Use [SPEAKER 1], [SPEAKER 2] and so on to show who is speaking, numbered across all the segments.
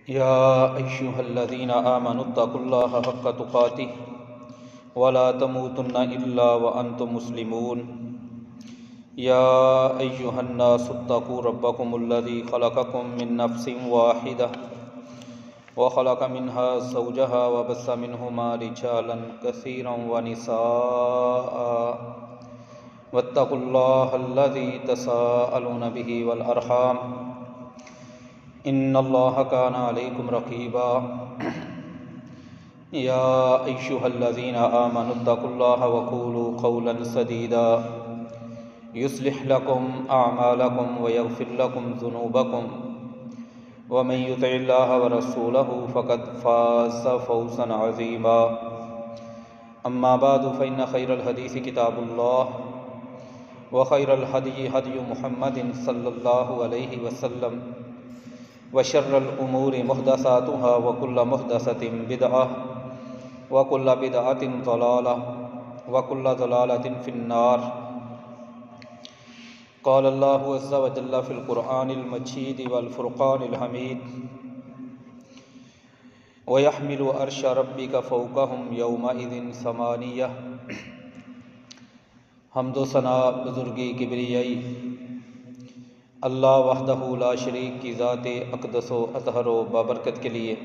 [SPEAKER 1] يا أيها الذين آمنوا اتقوا الله حق تقاته ولا تموتن إلا وأنتم مسلمون. يا أيها الناس اتقوا ربكم الذي خلقكم من نفس واحدة وخلق منها زوجها وبث منهما رجالا كثيرا ونساء واتقوا الله الذي تساءلون به والأرحام إن الله كان عليكم رقيبا. يا أيها الذين آمنوا اتقوا الله وقولوا قولا سديدا يصلح لكم أعمالكم ويغفر لكم ذنوبكم ومن يطع الله ورسوله فقد فاز فوزا عظيما. أما بعد فإن خير الحديث كتاب الله وخير الهدي هدي محمد صلى الله عليه وسلم وشر الأمور محدثاتها وكل محدثة بدعة وكل بدعة ضلالة وكل ضلالة في النار. قال الله عز وجل في القرآن المجيد والفرقان الحميد ويحمل عرش ربك فوقهم يومئذ ثمانية. حمد و ثنا بزرگی کبریائی اللہ وحدہ لا شریک کی ذات اقدس و اطہر و بابرکت کے لیے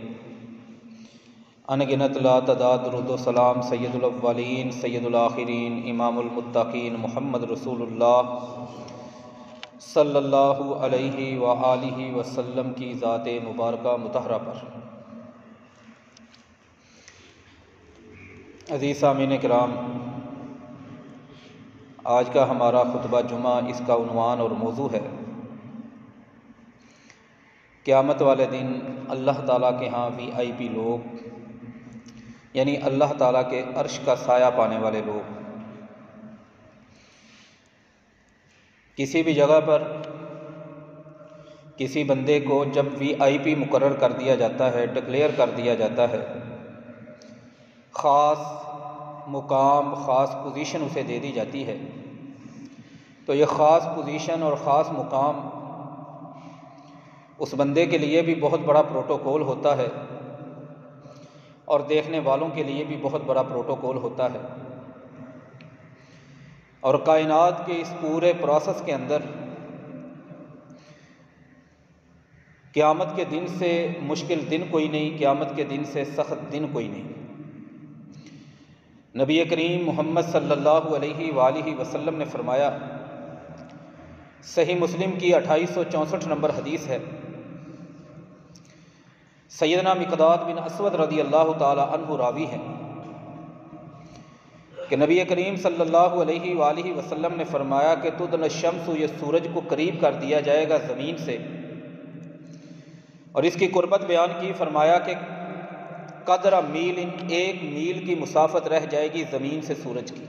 [SPEAKER 1] انگنت لا تعداد درود و سلام سید الاولین سید الآخرین امام المتقین محمد رسول اللہ صلی اللہ علیہ وآلہ وسلم کی ذات مبارکہ مطہرہ پر. عزیز سامعین کرام، آج کا ہمارا خطبہ جمعہ اس کا عنوان اور موضوع ہے قیامت والے دن اللہ تعالیٰ کے ہاں VIP لوگ، یعنی اللہ تعالیٰ کے عرش کا سایہ پانے والے لوگ. کسی بھی جگہ پر کسی بندے کو جب VIP مقرر کر دیا جاتا ہے، ڈکلیئر کر دیا جاتا ہے، خاص مقام خاص پوزیشن اسے دے دی جاتی ہے، تو یہ خاص پوزیشن اور خاص مقام اس بندے کے لیے بھی بہت بڑا پروٹوکول ہوتا ہے اور دیکھنے والوں کے لیے بھی بہت بڑا پروٹوکول ہوتا ہے. اور کائنات کے اس پورے پروسیس کے اندر قیامت کے دن سے مشکل دن کوئی نہیں، قیامت کے دن سے سخت دن کوئی نہیں. نبی کریم محمد صلی اللہ علیہ وآلہ وسلم نے فرمایا، صحیح مسلم کی 2864 نمبر حدیث ہے، سیدنا مقداد بن اسود رضی اللہ تعالی عنہ راوی ہیں کہ نبی کریم صلی اللہ علیہ وآلہ وسلم نے فرمایا کہ تدن الشمس، یہ سورج کو قریب کر دیا جائے گا زمین سے، اور اس کی قربت بیان کی، فرمایا کہ قدر میل، ایک میل کی مسافت رہ جائے گی زمین سے سورج کی.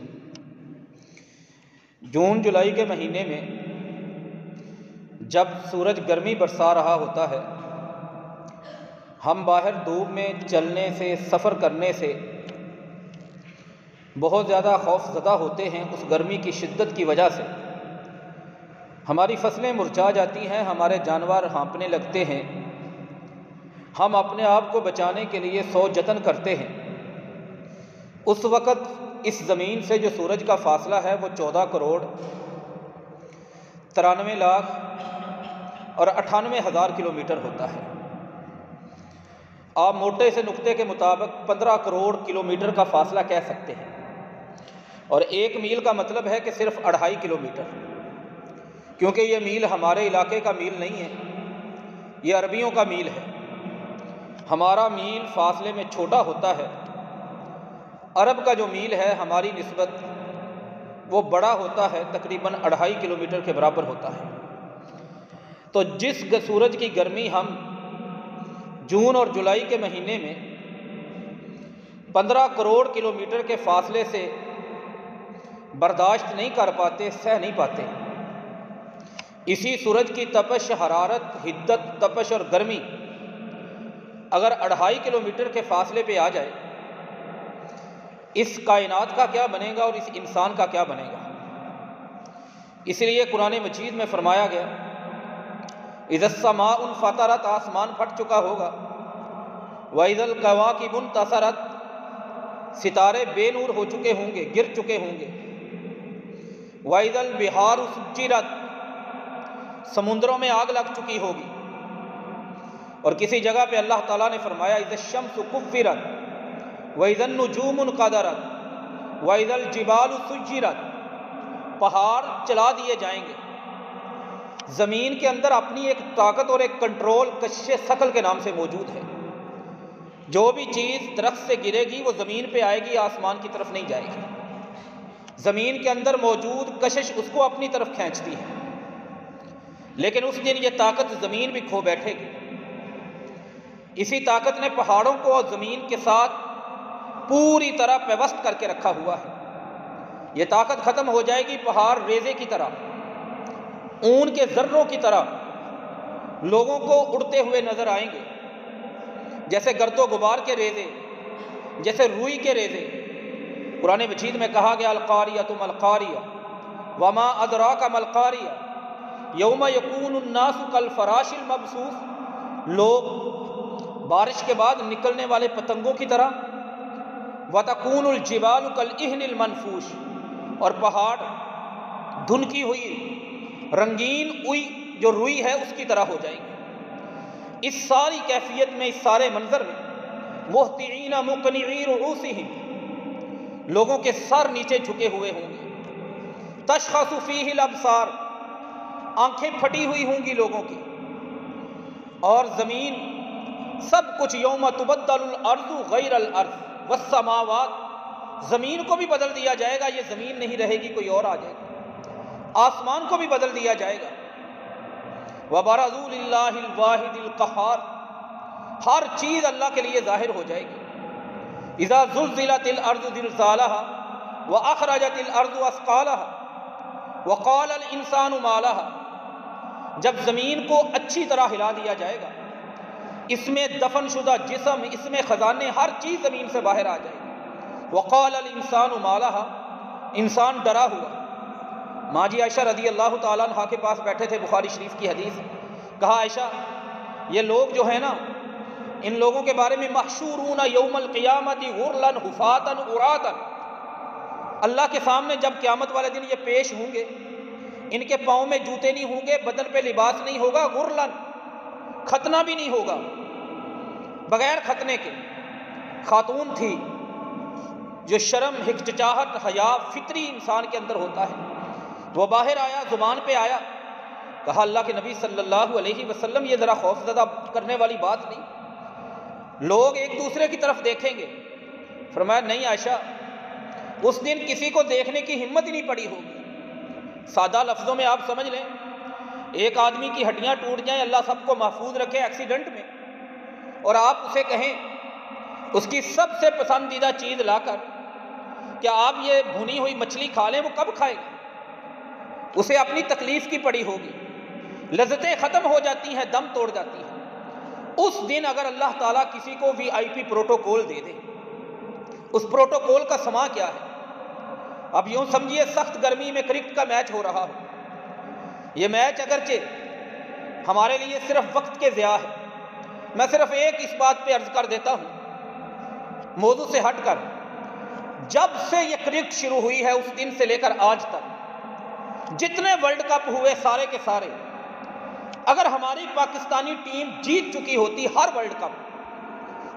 [SPEAKER 1] جون جولائی کے مہینے میں جب سورج گرمی برسا رہا ہوتا ہے، ہم باہر دھوپ میں چلنے سے سفر کرنے سے بہت زیادہ خوف زدہ ہوتے ہیں اس گرمی کی شدت کی وجہ سے. ہماری فصلیں مرجھا جاتی ہیں، ہمارے جانور ہانپنے لگتے ہیں، ہم اپنے آپ کو بچانے کے لیے 100 جتن کرتے ہیں. اس وقت اس زمین سے جو سورج کا فاصلہ ہے وہ 14 کروڑ 93 لاکھ اور 98 ہزار کلومیٹر ہوتا ہے. آپ موٹے سے نقطے کے مطابق 15 کروڑ کلومیٹر کا فاصلہ کہہ سکتے ہیں، اور ایک میل کا مطلب ہے کہ صرف 2.5 کلومیٹر، کیونکہ یہ میل ہمارے علاقے کا میل نہیں ہے، یہ عربیوں کا میل ہے. ہمارا میل فاصلے میں چھوٹا ہوتا ہے، عرب کا جو میل ہے ہماری نسبت وہ بڑا ہوتا ہے، تقریباً 2.5 کلومیٹر کے برابر ہوتا ہے. تو جس سورج کی گرمی ہم جون اور جولائی کے مہینے میں 15 کروڑ کلومیٹر کے فاصلے سے برداشت نہیں کر پاتے، سہ نہیں پاتے، اسی سورج کی تپش، حرارت، حدت، تپش اور گرمی اگر 2.5 کلومیٹر کے فاصلے پہ آ جائے، اس کائنات کا کیا بنے گا اور اس انسان کا کیا بنے گا. اس لیے قرآن مجید میں فرمایا گیا اذا السماء انفطرت، آسمان پھٹ چکا ہوگا. وَإِذَا الْكَوَاكِبُ انتَثَرَتْ، ستارے بے نور ہو چکے ہوں گے، گر چکے ہوں گے۔ وَإِذَا الْبِحَارُ سُجِّرَتْ، سمندروں میں آگ لگ چکی ہوگی۔ اور کسی جگہ پہ اللہ تعالیٰ نے فرمایا اِذَا الشَّمْسُ كُوِّرَتْ وَإِذَا النُّجُومُ انقَدَرَتْ وَإِذَا الْجِبَالُ سُجِّرَتْ، پہاڑ چلا دیے جائیں گے۔ زمین کے اندر اپنی ایک طاقت اور ایک کنٹرول کشش ثقل کے نام سے موجود ہے۔ جو بھی چیز درخت سے گرے گی وہ زمین پہ آئے گی، آسمان کی طرف نہیں جائے گی۔ زمین کے اندر موجود کشش اس کو اپنی طرف کھینچتی ہے، لیکن اس دن یہ طاقت زمین بھی کھو بیٹھے گی۔ اسی طاقت نے پہاڑوں کو اور زمین کے ساتھ پوری طرح پیوست کر کے رکھا ہوا ہے۔ یہ طاقت ختم ہو جائے گی، پہاڑ ریزے کی طرح، اون کے ذروں کی طرح لوگوں کو اڑتے ہوئے نظر آئیں گے، جیسے گرد و غبار کے ریزے، جیسے روئی کے ریزے۔ قرآن مجید میں کہا گیا القاریۃ ما القاریۃ وما ادراک ما القاریۃ یوم یکون الناس کالفراش المبثوث، لوگ بارش کے بعد نکلنے والے پتنگوں کی طرح، وتکون الجبال کالعہن المنفوش، اور پہاڑ دھنکی ہوئی رنگین اوئی جو روئی ہے اس کی طرح ہو جائیں گے۔ اس ساری کیفیت میں، اس سارے منظر میں مہطعین مقنعی رؤوسہم، لوگوں کے سر نیچے جھکے ہوئے ہوں گے۔ تشخص فیہ الابصار، آنکھیں پھٹی ہوئی ہوں گی لوگوں کی۔ اور زمین سب کچھ یوم تبدل الارض غیر الارض والسماوات، زمین کو بھی بدل دیا جائے گا، یہ زمین نہیں رہے گی، کوئی اور آ جائے گا۔ آسمان کو بھی بدل دیا جائے گا۔ وَبَرَزُوا لِلَّهِ الْوَاحِدِ الْقَهَّارِ، ہر چیز اللہ کے لیے ظاہر ہو جائے گی۔ اِذَا زُلْزِلَتِ الْأَرْضُ زِلْزَالَهَا وَأَخْرَجَتِ الْأَرْضُ أَثْقَالَهَا وَقَالَ الْإِنسَانُ مَا لَهَا، جب زمین کو اچھی طرح ہلا دیا جائے گا، اس میں دفن شدہ جسم، اس میں خزانے، ہر چیز زمین سے باہر آ جائے گی۔ وَقَالَ الْإِنسَانُ مَا لَهَا، انسان ڈرا ہوا۔ ماں جی عائشہ رضی اللہ تعالیٰ عنہ کے پاس بیٹھے تھے، بخاری شریف کی حدیث، کہا عائشہ یہ لوگ جو ہیں نا، ان لوگوں کے بارے میں محشورون یوم القیامت غرلا حفاتا عراتا، اللہ کے سامنے جب قیامت والے دن یہ پیش ہوں گے، ان کے پاؤں میں جوتے نہیں ہوں گے، بدن پہ لباس نہیں ہوگا، غرلا، ختنہ بھی نہیں ہوگا، بغیر ختنے کے۔ خاتون تھی، جو شرم، ہچکچاہٹ، حیا فطری انسان کے اندر ہوتا ہے، وہ باہر آیا، زبان پہ آیا، کہا اللہ کے نبی صلی اللہ علیہ وسلم یہ ذرا خوف زدہ کرنے والی بات نہیں، لوگ ایک دوسرے کی طرف دیکھیں گے۔ فرمایا نہیں عائشہ، اس دن کسی کو دیکھنے کی ہمت ہی نہیں پڑی ہوگی۔ سادہ لفظوں میں آپ سمجھ لیں، ایک آدمی کی ہڈیاں ٹوٹ جائیں، اللہ سب کو محفوظ رکھے ایکسیڈنٹ میں، اور آپ اسے کہیں اس کی سب سے پسندیدہ چیز لا کر کہ آپ یہ بھنی ہوئی مچھلی کھا لیں، وہ کب کھائے گا؟ اسے اپنی تکلیف کی پڑی ہوگی، لذتیں ختم ہو جاتی ہیں، دم توڑ جاتی ہیں۔ اس دن اگر اللہ تعالیٰ کسی کو VIP پروٹوکول دے دے، اس پروٹوکول کا سما کیا ہے؟ اب یوں سمجھیے سخت گرمی میں کرکٹ کا میچ ہو رہا ہو، یہ میچ اگرچہ ہمارے لیے صرف وقت کے ضیاع ہے، میں صرف ایک اس بات پہ عرض کر دیتا ہوں موضوع سے ہٹ کر، جب سے یہ کرکٹ شروع ہوئی ہے اس دن سے لے کر آج تک جتنے ورلڈ کپ ہوئے سارے کے سارے، اگر ہماری پاکستانی ٹیم جیت چکی ہوتی ہر ورلڈ کپ،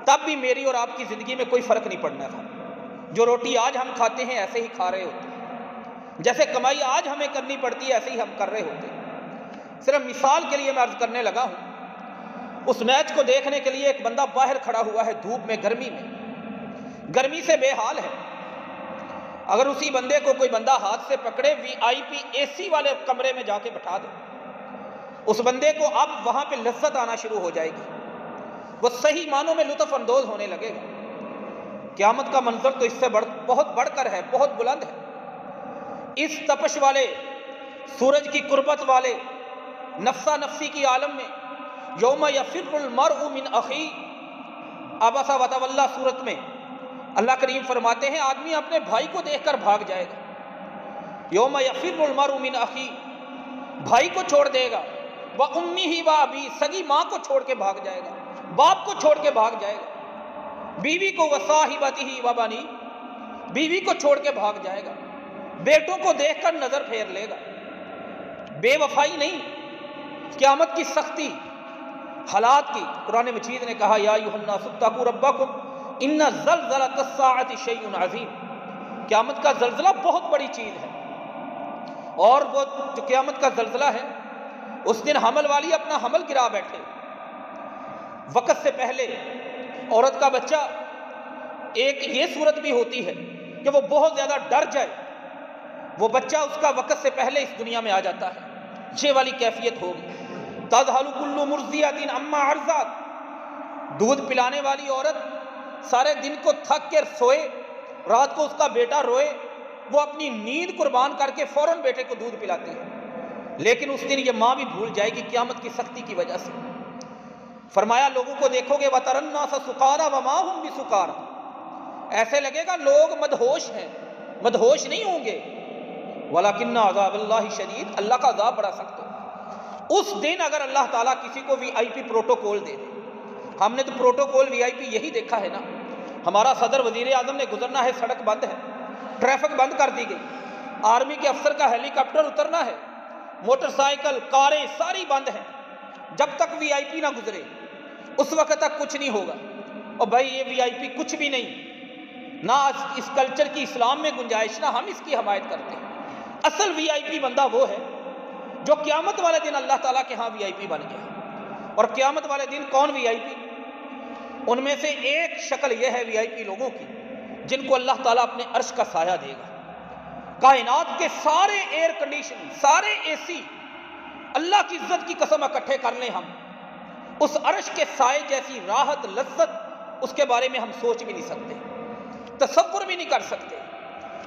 [SPEAKER 1] تب بھی میری اور آپ کی زندگی میں کوئی فرق نہیں پڑنا تھا۔ جو روٹی آج ہم کھاتے ہیں ایسے ہی کھا رہے ہوتے، جیسے کمائی آج ہمیں کرنی پڑتی ہے ایسے ہی ہم کر رہے ہوتے۔ صرف مثال کے لیے میں عرض کرنے لگا ہوں، اس میچ کو دیکھنے کے لیے ایک بندہ باہر کھڑا ہوا ہے دھوپ میں، گرمی سے بے حال ہے۔ اگر اسی بندے کو کوئی بندہ ہاتھ سے پکڑے، VIP AC والے کمرے میں جا کے بٹھا دے، اس بندے کو اب وہاں پہ لذت آنا شروع ہو جائے گی، وہ صحیح معنوں میں لطف اندوز ہونے لگے گا۔ قیامت کا منظر تو اس سے بہت بڑھ کر ہے، بہت بلند ہے۔ اس تپش والے، سورج کی قربت والے، نفسا نفسی کی عالم میں، یوم یفر المرء من اخی، عبس وتولی سورت میں اللہ کریم فرماتے ہیں آدمی اپنے بھائی کو دیکھ کر بھاگ جائے گا۔ یوم یفر المرء من اخی، بھائی کو چھوڑ دے گا، وَأُمِّهِ وَأَبِيهِ، سگی ماں کو چھوڑ کے بھاگ جائے گا، باپ کو چھوڑ کے بھاگ جائے گا۔ بیوی کو وصاحبتہ و بنی، بیوی کو چھوڑ کے بھاگ جائے گا، بیٹوں کو دیکھ کر نظر پھیر لے گا۔ بے وفائی نہیں، قیامت کی سختی حالات کی قرآن مجید نے کہا یا ایھا الناس اتقوا ربکم ان زلزلۃ الساعۃ شیء عظیم، قیامت کا زلزلہ بہت بڑی چیز ہے، اور وہ جو قیامت کا زلزلہ ہے اس دن حمل والی اپنا حمل گرا بیٹھے، وقت سے پہلے عورت کا بچہ، ایک یہ صورت بھی ہوتی ہے کہ وہ بہت زیادہ ڈر جائے، وہ بچہ اس کا وقت سے پہلے اس دنیا میں آ جاتا ہے، یہ والی کیفیت ہوگی۔ تذہل کل مرضعۃ عما ارضعت، دودھ پلانے والی عورت سارے دن کو تھک کر سوئے، رات کو اس کا بیٹا روئے، وہ اپنی نیند قربان کر کے فوراً بیٹے کو دودھ پلاتی ہے، لیکن اس دن یہ ماں بھی بھول جائے گی قیامت کی سختی کی وجہ سے۔ فرمایا لوگوں کو دیکھو گے وَتَرَى النَّاسَ سُقَارَىٰ وَمَا هُمْ بِسُقَارَىٰ، ایسے لگے گا لوگ مدہوش ہیں، مدہوش نہیں ہوں گے، وَلَكِنَّ عَذَابَ اللَّهِ شَدِيدٌ، اللہ کا عذاب بڑا سخت ہے۔ اس دن اگر اللہ تعالیٰ کسی کو وی آئی پی پروٹوکول دے دے، ہم نے تو پروٹوکول وی آئی پی یہی دیکھا ہے نا، ہمارا صدر وزیر اعظم نے گزرنا ہے، سڑک بند ہے، ٹریفک بند کر دی گئی، آرمی کے افسر کا ہیلی کاپٹر اترنا ہے، موٹر سائیکل کاریں ساری بند ہیں، جب تک وی آئی پی نہ گزرے اس وقت تک کچھ نہیں ہوگا۔ اور بھائی یہ وی آئی پی کچھ بھی نہیں، نہ اس کلچر کی اسلام میں گنجائش، نہ ہم اس کی حمایت کرتے ہیں۔ اصل وی آئی پی بندہ وہ ہے جو قیامت والے دن اللہ تعالیٰ کے ہاں وی آئی پی بن گیا۔ اور قیامت والے دن کون وی آئی پی؟ ان میں سے ایک شکل یہ ہے وی آئی پی لوگوں کی جن کو اللہ تعالیٰ اپنے عرش کا سایہ دے گا۔ کائنات کے سارے ایئر کنڈیشن، سارے اے سی، اللہ کی عزت کی قسم اکٹھے کر لیں ہم، اس عرش کے سائے جیسی راحت لذت اس کے بارے میں ہم سوچ بھی نہیں سکتے، تصور بھی نہیں کر سکتے۔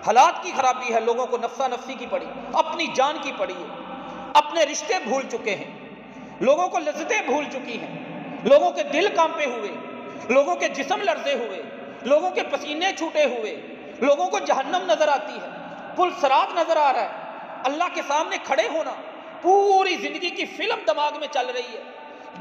[SPEAKER 1] حالات کی خرابی ہے، لوگوں کو نفسا نفسی کی پڑی، اپنی جان کی پڑی ہے، اپنے رشتے بھول چکے ہیں، لوگوں کو لذتیں بھول چکی ہیں، لوگوں کے دل کانپے ہوئے، لوگوں کے جسم لرزے ہوئے، لوگوں کے پسینے چھوٹے ہوئے، لوگوں کو جہنم نظر آتی ہے، پل صراط نظر آ رہا ہے، اللہ کے سامنے کھڑے ہونا، پوری زندگی کی فلم دماغ میں چل رہی ہے،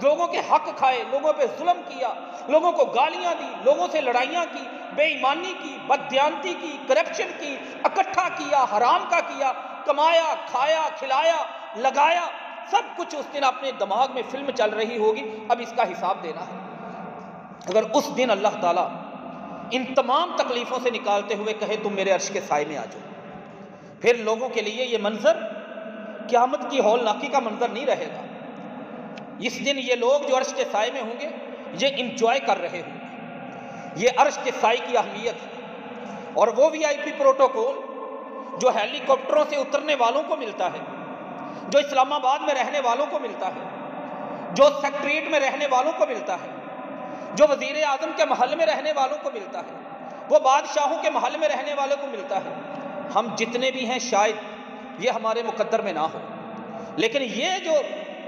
[SPEAKER 1] لوگوں کے حق کھائے، لوگوں پہ ظلم کیا، لوگوں کو گالیاں دی، لوگوں سے لڑائیاں کی، بے ایمانی کی، بددیانتی کی، کرپشن کی، اکٹھا کیا، حرام کا کیا، کمایا، کھایا، کھلایا، لگایا، سب کچھ اس دن اپنے دماغ میں فلم چل رہی ہوگی، اب اس کا حساب دینا ہے۔ اگر اس دن اللہ تعالیٰ ان تمام تکلیفوں سے نکالتے ہوئے کہے تم میرے عرش کے سائے میں آ جاؤ، پھر لوگوں کے لیے یہ منظر قیامت کی ہولناکی کا منظر نہیں رہے گا۔ اس دن یہ لوگ جو عرش کے سائے میں ہوں گے یہ انجوائے کر رہے ہوں گے، یہ عرش کے سائے کی اہمیت ہے۔ اور وہ وی آئی پی پروٹوکول جو ہیلی کاپٹروں سے اترنے والوں کو ملتا ہے، جو اسلام آباد میں رہنے والوں کو ملتا ہے، جو سیکٹریٹ میں رہنے والوں کو ملتا ہے، جو وزیر اعظم کے محل میں رہنے والوں کو ملتا ہے، وہ بادشاہوں کے محل میں رہنے والوں کو ملتا ہے، ہم جتنے بھی ہیں شاید یہ ہمارے مقدر میں نہ ہو، لیکن یہ جو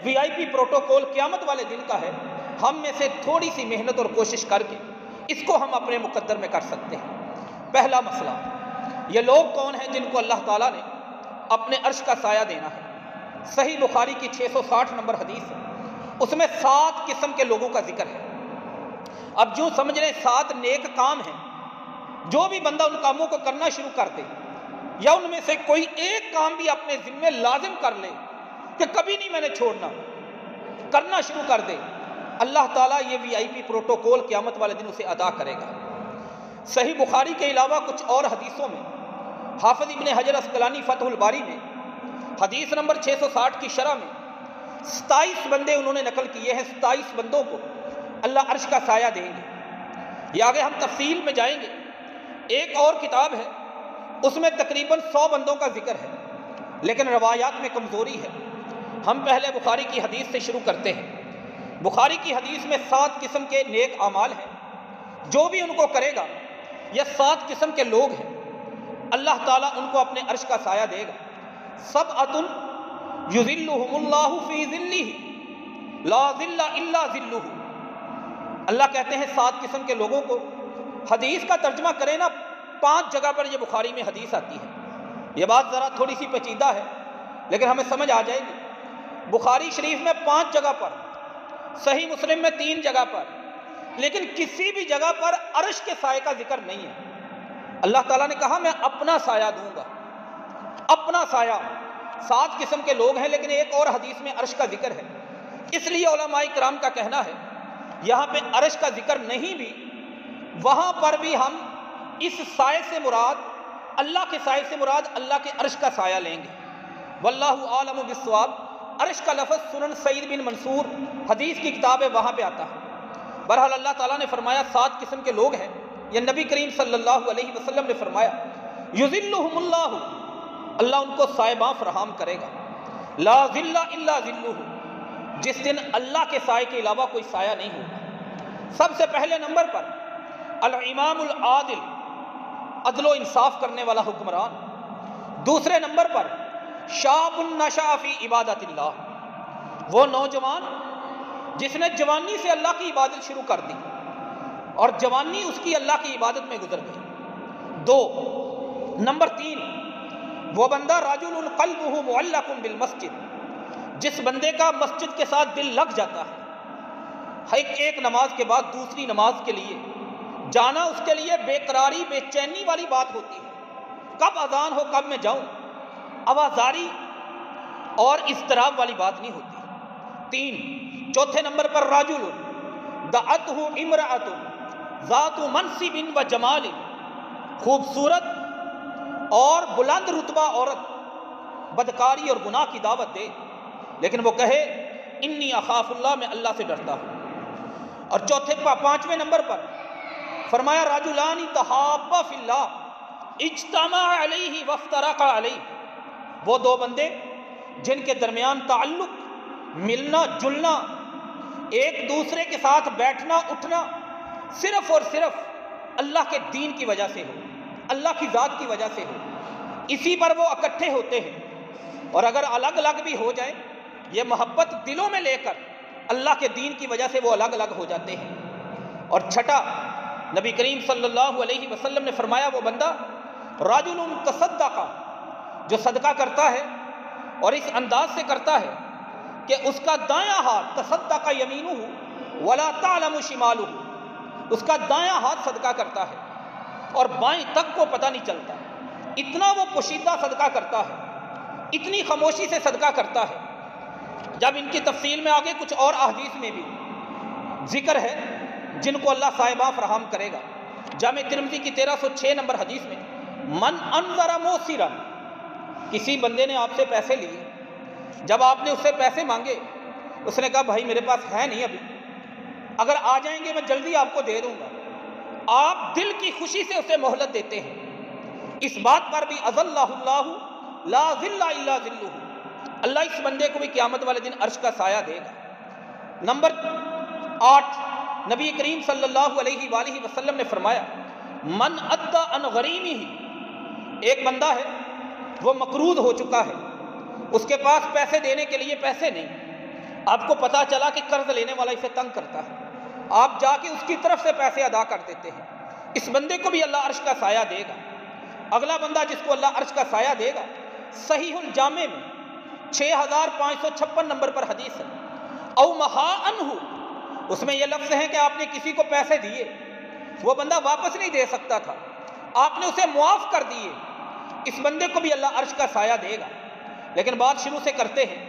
[SPEAKER 1] وی آئی پی پروٹوکول قیامت والے دن کا ہے، ہم میں سے تھوڑی سی محنت اور کوشش کر کے اس کو ہم اپنے مقدر میں کر سکتے ہیں۔ پہلا مسئلہ، یہ لوگ کون ہیں جن کو اللہ تعالیٰ نے اپنے عرش کا سایہ دینا ہے؟ صحیح بخاری کی 660 نمبر حدیث ہے، اس میں 7 قسم کے لوگوں کا ذکر ہے۔ اب جو سمجھ لیں 7 نیک کام ہیں، جو بھی بندہ ان کاموں کو کرنا شروع کر دے، یا ان میں سے کوئی ایک کام بھی اپنے ذمے لازم کر لے کہ کبھی نہیں میں نے چھوڑنا، کرنا شروع کر دے، اللہ تعالیٰ یہ وی آئی پی پروٹوکول قیامت والے دن اسے ادا کرے گا۔ صحیح بخاری کے علاوہ کچھ اور حدیثوں میں حافظ ابن حجر اسقلانی فتح الباری میں حدیث نمبر 660 کی شرح میں 27 بندے انہوں نے نقل کیے ہیں، 27 بندوں کو اللہ عرش کا سایہ دیں گے۔ یہ آگے ہم تفصیل میں جائیں گے۔ ایک اور کتاب ہے، اس میں تقریباً 100 بندوں کا ذکر ہے، لیکن روایات میں کمزوری ہے۔ ہم پہلے بخاری کی حدیث سے شروع کرتے ہیں۔ بخاری کی حدیث میں 7 قسم کے نیک اعمال ہیں، جو بھی ان کو کرے گا، یہ 7 قسم کے لوگ ہیں، اللہ تعالیٰ ان کو اپنے عرش کا سایہ دے گا۔ سبعۃ یظلھم اللہ فی ظلہ لا ظل الا ظلہ، اللہ کہتے ہیں 7 قسم کے لوگوں کو، حدیث کا ترجمہ کریں نا 5 جگہ پر یہ بخاری میں حدیث آتی ہے۔ یہ بات ذرا تھوڑی سی پیچیدہ ہے لیکن ہمیں سمجھ آ جائے گی۔ بخاری شریف میں 5 جگہ پر، صحیح مسلم میں 3 جگہ پر، لیکن کسی بھی جگہ پر عرش کے سائے کا ذکر نہیں ہے۔ اللہ تعالیٰ نے کہا میں اپنا سایہ دوں گا، اپنا سایہ۔ 7 قسم کے لوگ ہیں، لیکن ایک اور حدیث میں عرش کا ذکر ہے۔ اس لیے علماء کرام کا کہنا ہے یہاں پہ عرش کا ذکر نہیں بھی، وہاں پر بھی ہم اس سائے سے مراد، اللہ کے سائے سے مراد اللہ کے عرش کا سایہ لیں گے۔ واللہ عالم بالصواب۔ عرش کا لفظ سنن سعید بن منصور حدیث کی کتاب ہے، وہاں پہ آتا ہے۔ بہرحال اللہ تعالیٰ نے فرمایا 7 قسم کے لوگ ہیں، یہ نبی کریم صلی اللہ علیہ وسلم نے فرمایا یذلہم اللہ، اللہ ان کو سائباں فراہم کرے گا، لا ذل الا ذلہ، جس دن اللہ کے سائے کے علاوہ کوئی سایہ نہیں ہوگا۔ سب سے پہلے نمبر پر الامام العادل، عدل و انصاف کرنے والا حکمران۔ دوسرے نمبر پر شاب نشأ فی عبادت اللہ، وہ نوجوان جس نے جوانی سے اللہ کی عبادت شروع کر دی اور جوانی اس کی اللہ کی عبادت میں گزر گئی۔ 2 نمبر 3 وہ بندہ رجل قلبہ معلق بالمسجد، جس بندے کا مسجد کے ساتھ دل لگ جاتا ہے، ایک نماز کے بعد دوسری نماز کے لیے جانا اس کے لیے بے قراری بے چینی والی بات ہوتی ہے، کب اذان ہو کب میں جاؤں، آوازاری اور اضطراب والی بات نہیں ہوتی۔ 3 چوتھے نمبر پر رجل دعتہ امرأۃ ذات منصب و جمال، خوبصورت اور بلند رتبہ عورت بدکاری اور گناہ کی دعوت دے، لیکن وہ کہے انی اخاف اللہ، میں اللہ سے ڈرتا ہوں۔ اور 5ویں نمبر پر فرمایا رجلان تحابا فی اللہ اجتمع علیہ وافترقا علیہ، وہ 2 بندے جن کے درمیان تعلق، ملنا جلنا، ایک دوسرے کے ساتھ بیٹھنا اٹھنا صرف اور صرف اللہ کے دین کی وجہ سے ہو، اللہ کی ذات کی وجہ سے ہو، اسی پر وہ اکٹھے ہوتے ہیں۔ اور اگر الگ الگ بھی ہو جائیں، یہ محبت دلوں میں لے کر اللہ کے دین کی وجہ سے وہ الگ الگ ہو جاتے ہیں۔ اور 6 نبی کریم صلی اللہ علیہ وسلم نے فرمایا وہ بندہ رجل تصدق، جو صدقہ کرتا ہے اور اس انداز سے کرتا ہے کہ اس کا دایاں ہاتھ تصدق یمینہ ولا تعلم شمالہ، اس کا دایاں ہاتھ صدقہ کرتا ہے اور بائیں تک کو پتہ نہیں چلتا، اتنا وہ پوشیدہ صدقہ کرتا ہے، اتنی خاموشی سے صدقہ کرتا ہے۔ جب ان کی تفصیل میں آگے کچھ اور احادیث میں بھی ذکر ہے جن کو اللہ صاحبہ فراہم کرے گا۔ جامع ترمذی کی 1306 نمبر حدیث میں من انظر موسرا، کسی بندے نے آپ سے پیسے لیے، جب آپ نے اس سے پیسے مانگے، اس نے کہا بھائی میرے پاس ہے نہیں ابھی، اگر آ جائیں گے میں جلدی آپ کو دے دوں گا، آپ دل کی خوشی سے اسے مہلت دیتے ہیں، اس بات پر بھی اذلہ اللہ لا ذل الا ذلہ، اللہ اس بندے کو بھی قیامت والے دن عرش کا سایہ دے گا۔ نمبر 8 نبی کریم صلی اللہ علیہ وآلہ وسلم نے فرمایا من ادى عن غریمہ، ایک بندہ ہے وہ مقروض ہو چکا ہے، اس کے پاس پیسے دینے کے لیے پیسے نہیں، آپ کو پتا چلا کہ قرض لینے والا اسے تنگ کرتا ہے، آپ جا کے اس کی طرف سے پیسے ادا کر دیتے ہیں، اس بندے کو بھی اللہ عرش کا سایہ دے گا۔ اگلا بندہ جس کو اللہ عرش کا سایہ دے گا، صحیح الجامع میں 6556 نمبر پر حدیث ہے، او محا عنہ، اس میں یہ لفظ ہے کہ آپ نے کسی کو پیسے دیے، وہ بندہ واپس نہیں دے سکتا تھا، آپ نے اسے معاف کر دیے، اس بندے کو بھی اللہ عرش کا سایہ دے گا۔ لیکن بات شروع سے کرتے ہیں،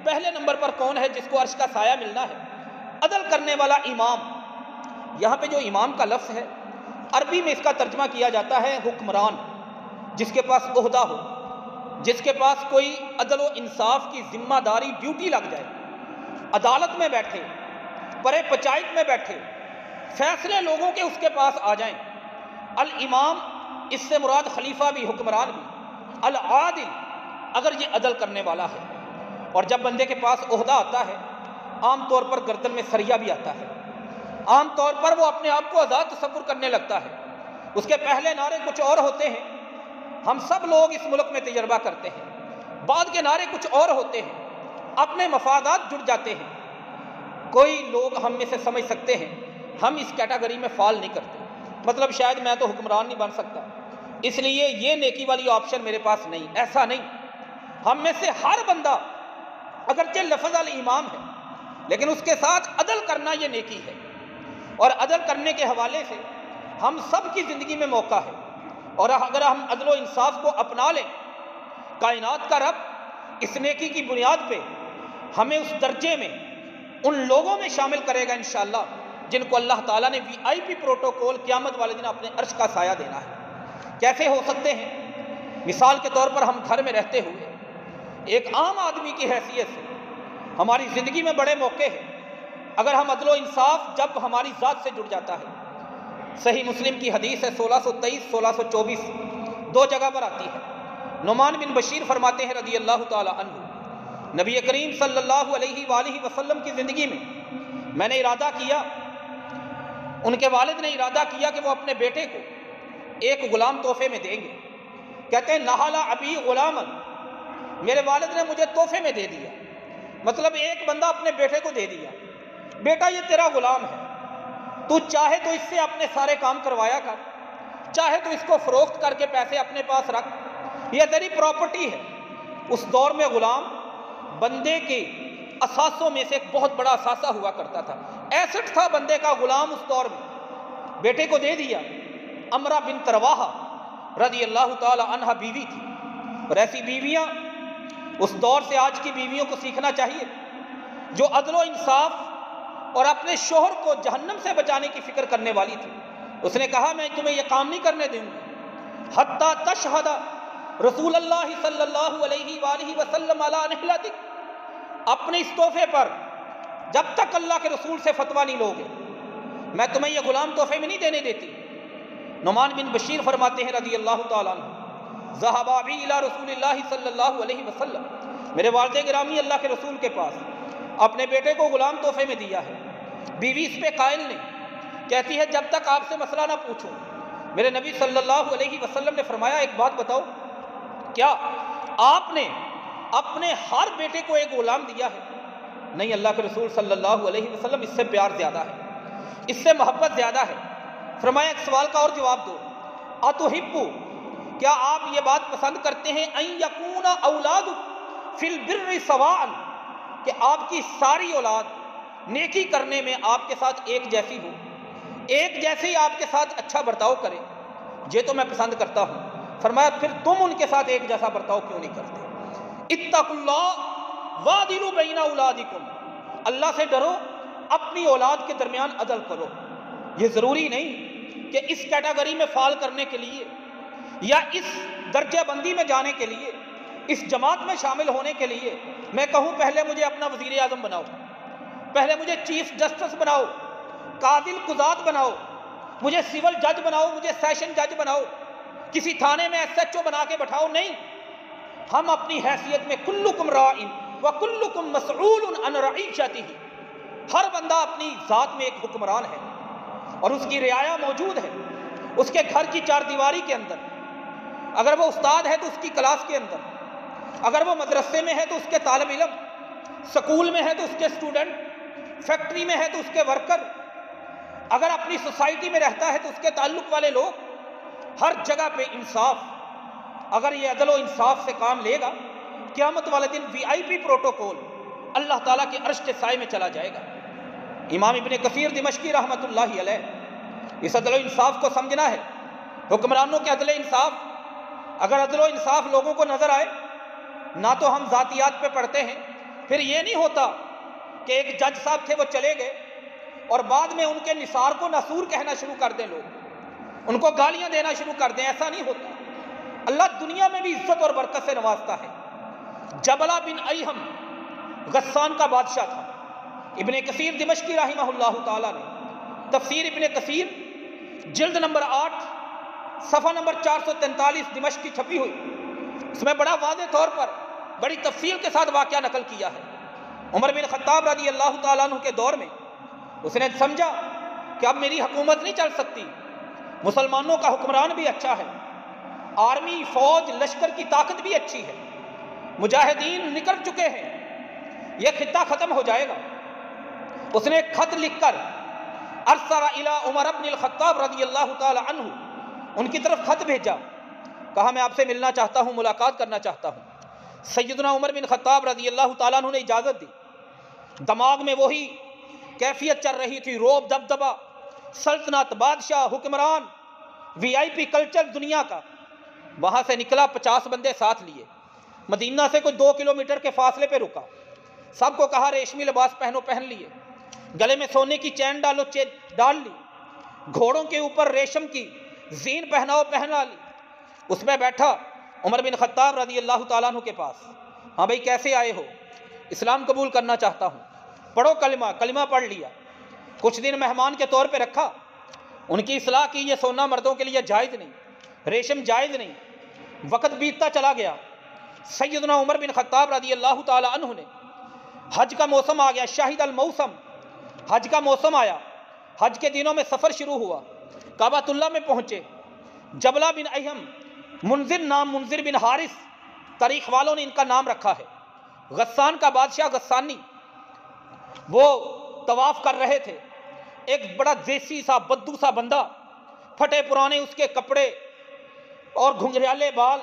[SPEAKER 1] پہلے نمبر پر کون ہے جس کو عرش کا سایہ ملنا ہے؟ عدل کرنے والا امام۔ یہاں پہ جو امام کا لفظ ہے عربی میں اس کا ترجمہ کیا جاتا ہے حکمران، جس کے پاس عہدہ ہو، جس کے پاس کوئی عدل و انصاف کی ذمہ داری ڈیوٹی لگ جائے، عدالت میں بیٹھے، پرے پنچایت میں بیٹھے، فیصلے لوگوں کے اس کے پاس آ جائیں۔ الامام اس سے مراد خلیفہ بھی، حکمران بھی۔ العادل اگر یہ عدل کرنے والا ہے، اور جب بندے کے پاس عہدہ آتا ہے عام طور پر گردن میں سریا بھی آتا ہے، عام طور پر وہ اپنے آپ کو آزاد تصور کرنے لگتا ہے، اس کے پہلے نعرے کچھ اور ہوتے ہیں، ہم سب لوگ اس ملک میں تجربہ کرتے ہیں، بعد کے نعرے کچھ اور ہوتے ہیں، اپنے مفادات جڑ جاتے ہیں۔ کوئی لوگ ہم میں سے سمجھ سکتے ہیں ہم اس کیٹیگری میں فال نہیں کرتے، مطلب شاید میں تو حکمران نہیں بن سکتا، اس لیے یہ نیکی والی آپشن میرے پاس نہیں، ایسا نہیں۔ ہم میں سے ہر بندہ اگرچہ لفظ الامام ہے لیکن اس کے ساتھ عدل کرنا یہ نیکی ہے، اور عدل کرنے کے حوالے سے ہم سب کی زندگی میں موقع ہے، اور اگر ہم عدل و انصاف کو اپنا لیں، کائنات کا رب اس نیکی کی بنیاد پہ ہمیں اس درجے میں ان لوگوں میں شامل کرے گا انشاءاللہ جن کو اللہ تعالیٰ نے VIP پروٹوکول قیامت والے دن اپنے عرش کا سایہ دینا ہے۔ کیسے ہو سکتے ہیں؟ مثال کے طور پر ہم گھر میں رہتے ہوئے ایک عام آدمی کی حیثیت سے ہماری زندگی میں بڑے موقع ہیں، اگر ہم عدل و انصاف جب ہماری ذات سے جڑ جاتا ہے۔ صحیح مسلم کی حدیث ہے 1623 1624 دو جگہ پر آتی ہے۔ نعمان بن بشیر فرماتے ہیں رضی اللہ تعالی عنہ، نبی کریم صلی اللہ علیہ وآلہ وسلم کی زندگی میں نے ارادہ کیا، ان کے والد نے ارادہ کیا کہ وہ اپنے بیٹے کو ایک غلام تحفے میں دیں گے۔ کہتے ہیں نہالا ابی غلاما، میرے والد نے مجھے تحفے میں دے دیا، مطلب ایک بندہ اپنے بیٹے کو دے دیا، بیٹا یہ تیرا غلام ہے، تو چاہے تو اس سے اپنے سارے کام کروایا کر، چاہے تو اس کو فروخت کر کے پیسے اپنے پاس رکھ، یہ تیری پراپرٹی ہے۔ اس دور میں غلام بندے کے اثاثوں میں سے ایک بہت بڑا اثاثہ ہوا کرتا تھا، ایسٹ تھا بندے کا غلام اس دور میں۔ بیٹے کو دے دیا۔ امرہ بنت رواحہ رضی اللہ تعالی عنہ بیوی تھی، اور ایسی بیویاں اس دور سے آج کی بیویوں کو سیکھنا چاہیے جو عدل و انصاف اور اپنے شوہر کو جہنم سے بچانے کی فکر کرنے والی تھی۔ اس نے کہا میں تمہیں یہ کام نہیں کرنے دوں گی حتیٰ تشہد رسول اللہ صلی اللہ علیہ وآلہ وسلم علی نہلتک، اپنے اس تحفے پر جب تک اللہ کے رسول سے فتویٰ نہیں لوگے میں تمہیں یہ غلام تحفے میں نہیں دینے دیتی۔ نعمان بن بشیر فرماتے ہیں رضی اللہ تعالیٰ عنہ، ذهب ابی الی رسول اللہ صلی اللہ علیہ وسلم، میرے والد گرامی اللہ کے رسول کے پاس اپنے بیٹے کو غلام تحفے میں دیا ہے۔ بیوی اس پہ قائل نہیں، کہتی ہے جب تک آپ سے مسئلہ نہ پوچھو۔ میرے نبی صلی اللہ علیہ وسلم نے فرمایا ایک بات بتاؤ، کیا آپ نے اپنے ہر بیٹے کو ایک غلام دیا ہے؟ نہیں، اللہ کے رسول صلی اللہ علیہ وسلم اس سے پیار زیادہ ہے، اس سے محبت زیادہ ہے۔ فرمایا ایک سوال کا اور جواب دو، اتحب، کیا آپ یہ بات پسند کرتے ہیں ان یکون اولاد فی البر سواء، کہ آپ کی ساری اولاد نیکی کرنے میں آپ کے ساتھ ایک جیسی ہو، ایک جیسے ہی آپ کے ساتھ اچھا برتاؤ کرے؟ یہ تو میں پسند کرتا ہوں۔ فرمایا پھر تم ان کے ساتھ ایک جیسا برتاؤ کیوں نہیں کرتے؟ اتقوا اللہ وعدلوا بین اولادکم، اللہ سے ڈرو، اپنی اولاد کے درمیان عدل کرو۔ یہ ضروری نہیں کہ اس کیٹیگری میں فال کرنے کے لیے یا اس درجہ بندی میں جانے کے لیے، اس جماعت میں شامل ہونے کے لیے میں کہوں پہلے مجھے اپنا وزیر اعظم بناؤ، پہلے مجھے چیف جسٹس بناؤ، قاضی قضات بناؤ، مجھے سول جج بناؤ، مجھے سیشن جج بناؤ، کسی تھانے میں SHO بنا کے بٹھاؤ۔ نہیں، ہم اپنی حیثیت میں کلکم راعٍ وکلکم مسئول عن رعیتہ، ہر بندہ اپنی ذات میں ایک حکمران ہے اور اس کی رعایا موجود ہے اس کے گھر کی چار دیواری کے اندر۔ اگر وہ استاد ہے تو اس کی کلاس کے اندر، اگر وہ مدرسے میں ہے تو اس کے طالب علم، سکول میں ہے تو اس کے اسٹوڈنٹ، فیکٹری میں ہے تو اس کے ورکر، اگر اپنی سوسائٹی میں رہتا ہے تو اس کے تعلق والے لوگ، ہر جگہ پہ انصاف۔ اگر یہ عدل و انصاف سے کام لے گا، قیامت والے دن VIP پروٹوکول اللہ تعالیٰ کے عرش کے سائے میں چلا جائے گا۔ امام ابن کثیر دمشقی رحمۃ اللہ علیہ، اس عدل و انصاف کو سمجھنا ہے، حکمرانوں کے عدل انصاف۔ اگر عدل و انصاف لوگوں کو نظر آئے، نہ تو ہم ذاتیات پہ پڑھتے ہیں، پھر یہ نہیں ہوتا کہ ایک جج صاحب تھے وہ چلے گئے اور بعد میں ان کے نثار کو ناسور کہنا شروع کر دیں، لوگ ان کو گالیاں دینا شروع کر دیں، ایسا نہیں ہوتا۔ اللہ دنیا میں بھی عزت اور برکت سے نوازتا ہے۔ جبلہ بن ایہم غسان کا بادشاہ تھا۔ ابن کثیر دمشقی رحمہ اللہ تعالیٰ نے تفسیر ابن کثیر جلد نمبر 8 صفحہ نمبر 443 دمشق کی چھپی ہوئی، اس میں بڑا واضح طور پر بڑی تفصیل کے ساتھ واقعہ نقل کیا ہے۔ عمر بن خطاب رضی اللہ تعالیٰ عنہ کے دور میں اس نے سمجھا کہ اب میری حکومت نہیں چل سکتی، مسلمانوں کا حکمران بھی اچھا ہے، آرمی، فوج، لشکر کی طاقت بھی اچھی ہے، مجاہدین نکل چکے ہیں، یہ خطہ ختم ہو جائے گا۔ اس نے ایک خط لکھ کر ارسل الی عمر بن الخطاب رضی اللہ تعالی عنہ، ان کی طرف خط بھیجا، کہا میں آپ سے ملنا چاہتا ہوں، ملاقات کرنا چاہتا ہوں۔ سیدنا عمر بن خطاب رضی اللہ تعالیٰ عنہ نے اجازت دی۔ دماغ میں وہی کیفیت چل رہی تھی، روب دبدبا، سلطنت، بادشاہ، حکمران، VIP کلچر دنیا کا، وہاں سے نکلا، 50 بندے ساتھ لیے، مدینہ سے کوئی 2 کلومیٹر کے فاصلے پہ رکا، سب کو کہا ریشمی لباس پہنو، پہن لیے، گلے میں سونے کی چین ڈالو، چین ڈال لی، گھوڑوں کے اوپر ریشم کی زین پہناؤ، پہنا لی، اس میں بیٹھا عمر بن خطاب رضی اللہ تعالیٰ عنہ کے پاس، ہاں بھائی کیسے آئے ہو؟ اسلام قبول کرنا چاہتا ہوں، پڑھو کلمہ، کلمہ پڑھ لیا، کچھ دن مہمان کے طور پہ رکھا، ان کی اصلاح کی، یہ سونا مردوں کے لیے جائز نہیں، ریشم جائز نہیں، وقت بیتتا چلا گیا، سیدنا عمر بن خطاب رضی اللہ تعالیٰ عنہ نے، حج کا موسم آ گیا، شاہد الموسم، حج کا موسم آیا، حج کے دنوں میں سفر شروع ہوا، کعبۃ اللہ میں پہنچے، جبلہ بن ایہم، منذر نام منذر بن حارث، تاریخ والوں نے ان کا نام رکھا ہے، غسان کا بادشاہ غسانی، وہ طواف کر رہے تھے، ایک بڑا دیسی سا بدو سا بندہ، پھٹے پرانے اس کے کپڑے اور گھنگریالے بال،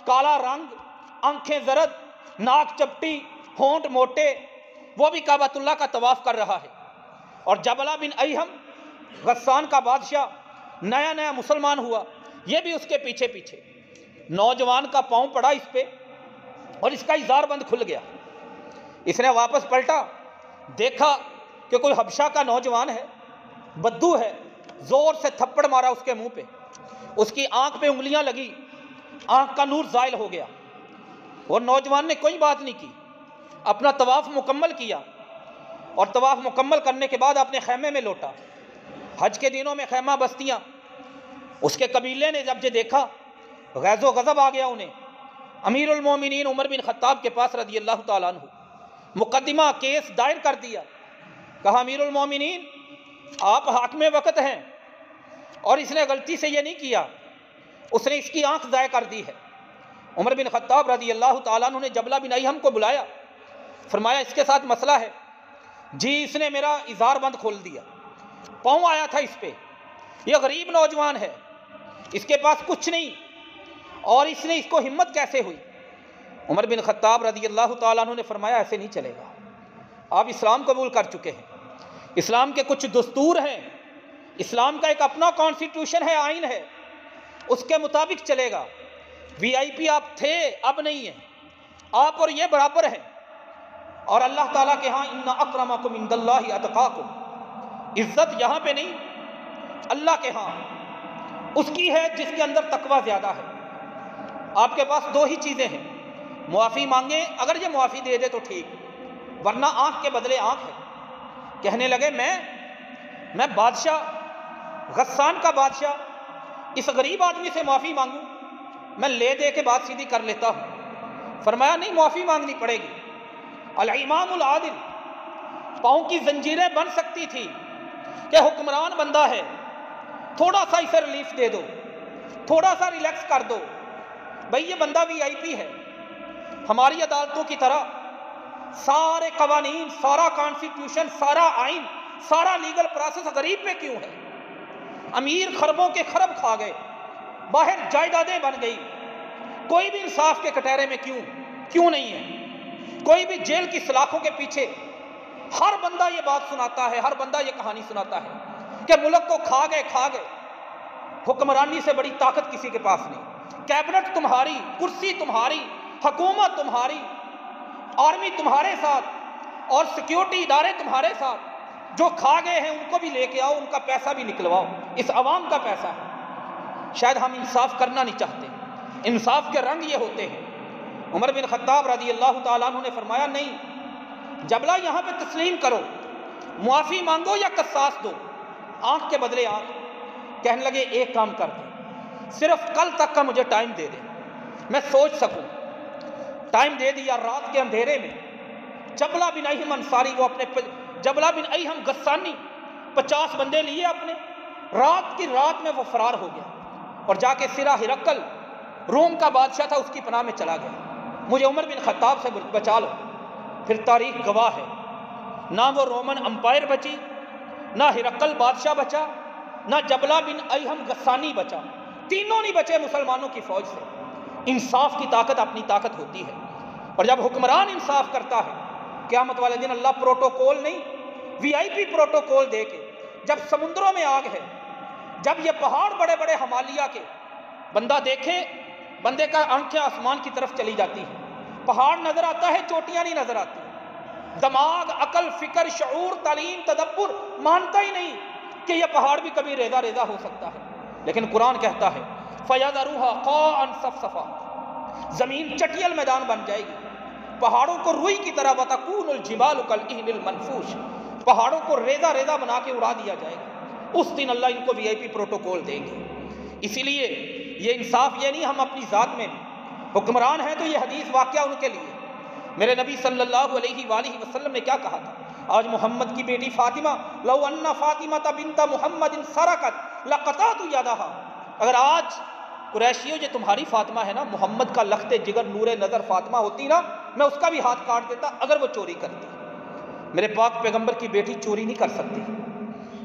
[SPEAKER 1] کالا رنگ، آنکھیں زرد، ناک چپٹی، ہونٹ موٹے، وہ بھی کعبۃ اللہ کا طواف کر رہا ہے، اور جبلہ بن ایہم غسان کا بادشاہ نیا نیا مسلمان ہوا، یہ بھی اس کے پیچھے پیچھے، نوجوان کا پاؤں پڑا اس پہ اور اس کا ازار بند کھل گیا، اس نے واپس پلٹا، دیکھا کہ کوئی حبشہ کا نوجوان ہے، بدو ہے، زور سے تھپڑ مارا اس کے منہ پہ، اس کی آنکھ پہ انگلیاں لگی، آنکھ کا نور زائل ہو گیا، اور نوجوان نے کوئی بات نہیں کی، اپنا طواف مکمل کیا، اور طواف مکمل کرنے کے بعد اپنے خیمے میں لوٹا، حج کے دنوں میں خیمہ بستیاں، اس کے قبیلے نے جب یہ دیکھا، غیظ و غضب آ گیا انہیں، امیر المومنین عمر بن خطاب کے پاس رضی اللہ تعالیٰ عنہ، مقدمہ کیس دائر کر دیا، کہا امیر المومنین آپ حاکم وقت ہیں، اور اس نے غلطی سے یہ نہیں کیا، اس نے اس کی آنکھ ضائع کر دی ہے۔ عمر بن خطاب رضی اللہ تعالیٰ عنہ نے جبلہ بن ایہم کو بلایا، فرمایا اس کے ساتھ مسئلہ ہے، جی اس نے میرا ازار بند کھول دیا، پاؤں آیا تھا اس پہ، یہ غریب نوجوان ہے، اس کے پاس کچھ نہیں، اور اس نے اس کو ہمت کیسے ہوئی؟ عمر بن خطاب رضی اللہ تعالیٰ عنہ نے فرمایا ایسے نہیں چلے گا، آپ اسلام قبول کر چکے ہیں، اسلام کے کچھ دستور ہیں، اسلام کا ایک اپنا کانسٹیٹیوشن ہے، آئین ہے، اس کے مطابق چلے گا، VIP آپ تھے، اب نہیں ہیں، آپ اور یہ برابر ہیں، اور اللہ تعالیٰ کے ہاں ان اکرمکم عند اللہ اتقاکم، عزت یہاں پہ نہیں، اللہ کے ہاں اس کی ہے جس کے اندر تقوی زیادہ ہے۔ آپ کے پاس دو ہی چیزیں ہیں، معافی مانگیں، اگر یہ معافی دے دے تو ٹھیک، ورنہ آنکھ کے بدلے آنکھ ہے۔ کہنے لگے میں بادشاہ، غسان کا بادشاہ، اس غریب آدمی سے معافی مانگوں؟ میں لے دے کے بات سیدھی کر لیتا ہوں۔ فرمایا نہیں، معافی مانگنی پڑے گی۔ الامام العادل، پاؤں کی زنجیریں بن سکتی تھی کہ حکمران بندہ ہے، تھوڑا سا اسے ریلیف دے دو، تھوڑا سا ریلیکس کر دو، بھئی یہ بندہ VIP ہے، ہماری عدالتوں کی طرح سارے قوانین، سارا کانسٹیٹیوشن، سارا آئین، سارا لیگل پروسیس غریب پہ کیوں ہے؟ امیر خربوں کے خرب کھا گئے، باہر جائیدادیں بن گئی، کوئی بھی انصاف کے کٹہرے میں کیوں نہیں ہے؟ کوئی بھی جیل کی سلاخوں کے پیچھے ہر بندہ یہ بات سناتا ہے، ہر بندہ یہ کہانی سناتا ہے کہ ملک کو کھا گئے۔ حکمرانی سے بڑی طاقت کسی کے پاس نہیں، کیبنٹ تمہاری، کرسی تمہاری، حکومت تمہاری، آرمی تمہارے ساتھ، اور سیکیورٹی ادارے تمہارے ساتھ، جو کھا گئے ہیں ان کو بھی لے کے آؤ، ان کا پیسہ بھی نکلواؤ، اس عوام کا پیسہ ہے۔ شاید ہم انصاف کرنا نہیں چاہتے، انصاف کے رنگ یہ ہوتے ہیں۔ عمر بن خطاب رضی اللہ تعالیٰ عنہ نے فرمایا نہیں، جبلہ یہاں پہ تسلیم کرو، معافی مانگو یا قصاص دو، آنکھ کے بدلے آنکھ۔ کہنے لگے ایک کام کر دیں، صرف کل تک کا مجھے ٹائم دے دیں، میں سوچ سکوں۔ ٹائم دے دیا، رات کے اندھیرے میں جبلہ بن ایہم انصاری، وہ اپنے جبلہ بن ایہم غسانی 50 بندے لیے اپنے، رات کی رات میں وہ فرار ہو گیا، اور جا کے سرا ہرقل، روم کا بادشاہ تھا، اس کی پناہ میں چلا گیا، مجھے عمر بن خطاب سے بچا لو۔ پھر تاریخ گواہ ہے، نہ وہ رومن امپائر بچی، نہ ہرقل بادشاہ بچا، نہ جبلہ بن ایہم غسانی بچا، تینوں نہیں بچے مسلمانوں کی فوج سے۔ انصاف کی طاقت اپنی طاقت ہوتی ہے، اور جب حکمران انصاف کرتا ہے، قیامت والے دن اللہ پروٹوکول نہیں، VIP پروٹوکول دے کے جب سمندروں میں آگ ہے، جب یہ پہاڑ بڑے بڑے ہمالیہ کے، بندہ دیکھے، بندے کا آنکھیں آسمان کی طرف چلی جاتی ہیں، پہاڑ نظر آتا ہے، چوٹیاں نہیں نظر آتی، دماغ، عقل، فکر، شعور، تعلیم، تدبر مانتا ہی نہیں کہ یہ پہاڑ بھی کبھی ریزہ ریزہ ہو سکتا ہے۔ لیکن قرآن کہتا ہے فَيَذَرُوهَا قَاعًا صَفْصَفًا، زمین چٹیل میدان بن جائے گی، پہاڑوں کو روئی کی طرح وَتَكُونُ الْجِبَالُ كَالْعِهْنِ الْمَنْفُوشِ، پہاڑوں کو ریزہ ریزہ بنا کے اڑا دیا جائے گا۔ اس دن اللہ ان کو VIP پروٹوکول دیں گے۔ اسی لیے یہ انصاف یہ نہیں ہم اپنی ذات میں بھی حکمران ہیں تو یہ حدیث واقعہ ان کے لیے، میرے نبی صلی اللہ علیہ وآلہ وسلم نے کیا کہا تھا؟ آج محمد کی بیٹی فاطمہ، لو ان فاطمہ بنت محمد سرقت لقطعت یدہا، اگر آج قریشیوں جو تمہاری فاطمہ ہے نا، محمد کا لخت جگر نور نظر فاطمہ ہوتی نا، میں اس کا بھی ہاتھ کاٹ دیتا اگر وہ چوری کرتی۔ میرے پاک پیغمبر کی بیٹی چوری نہیں کر سکتی،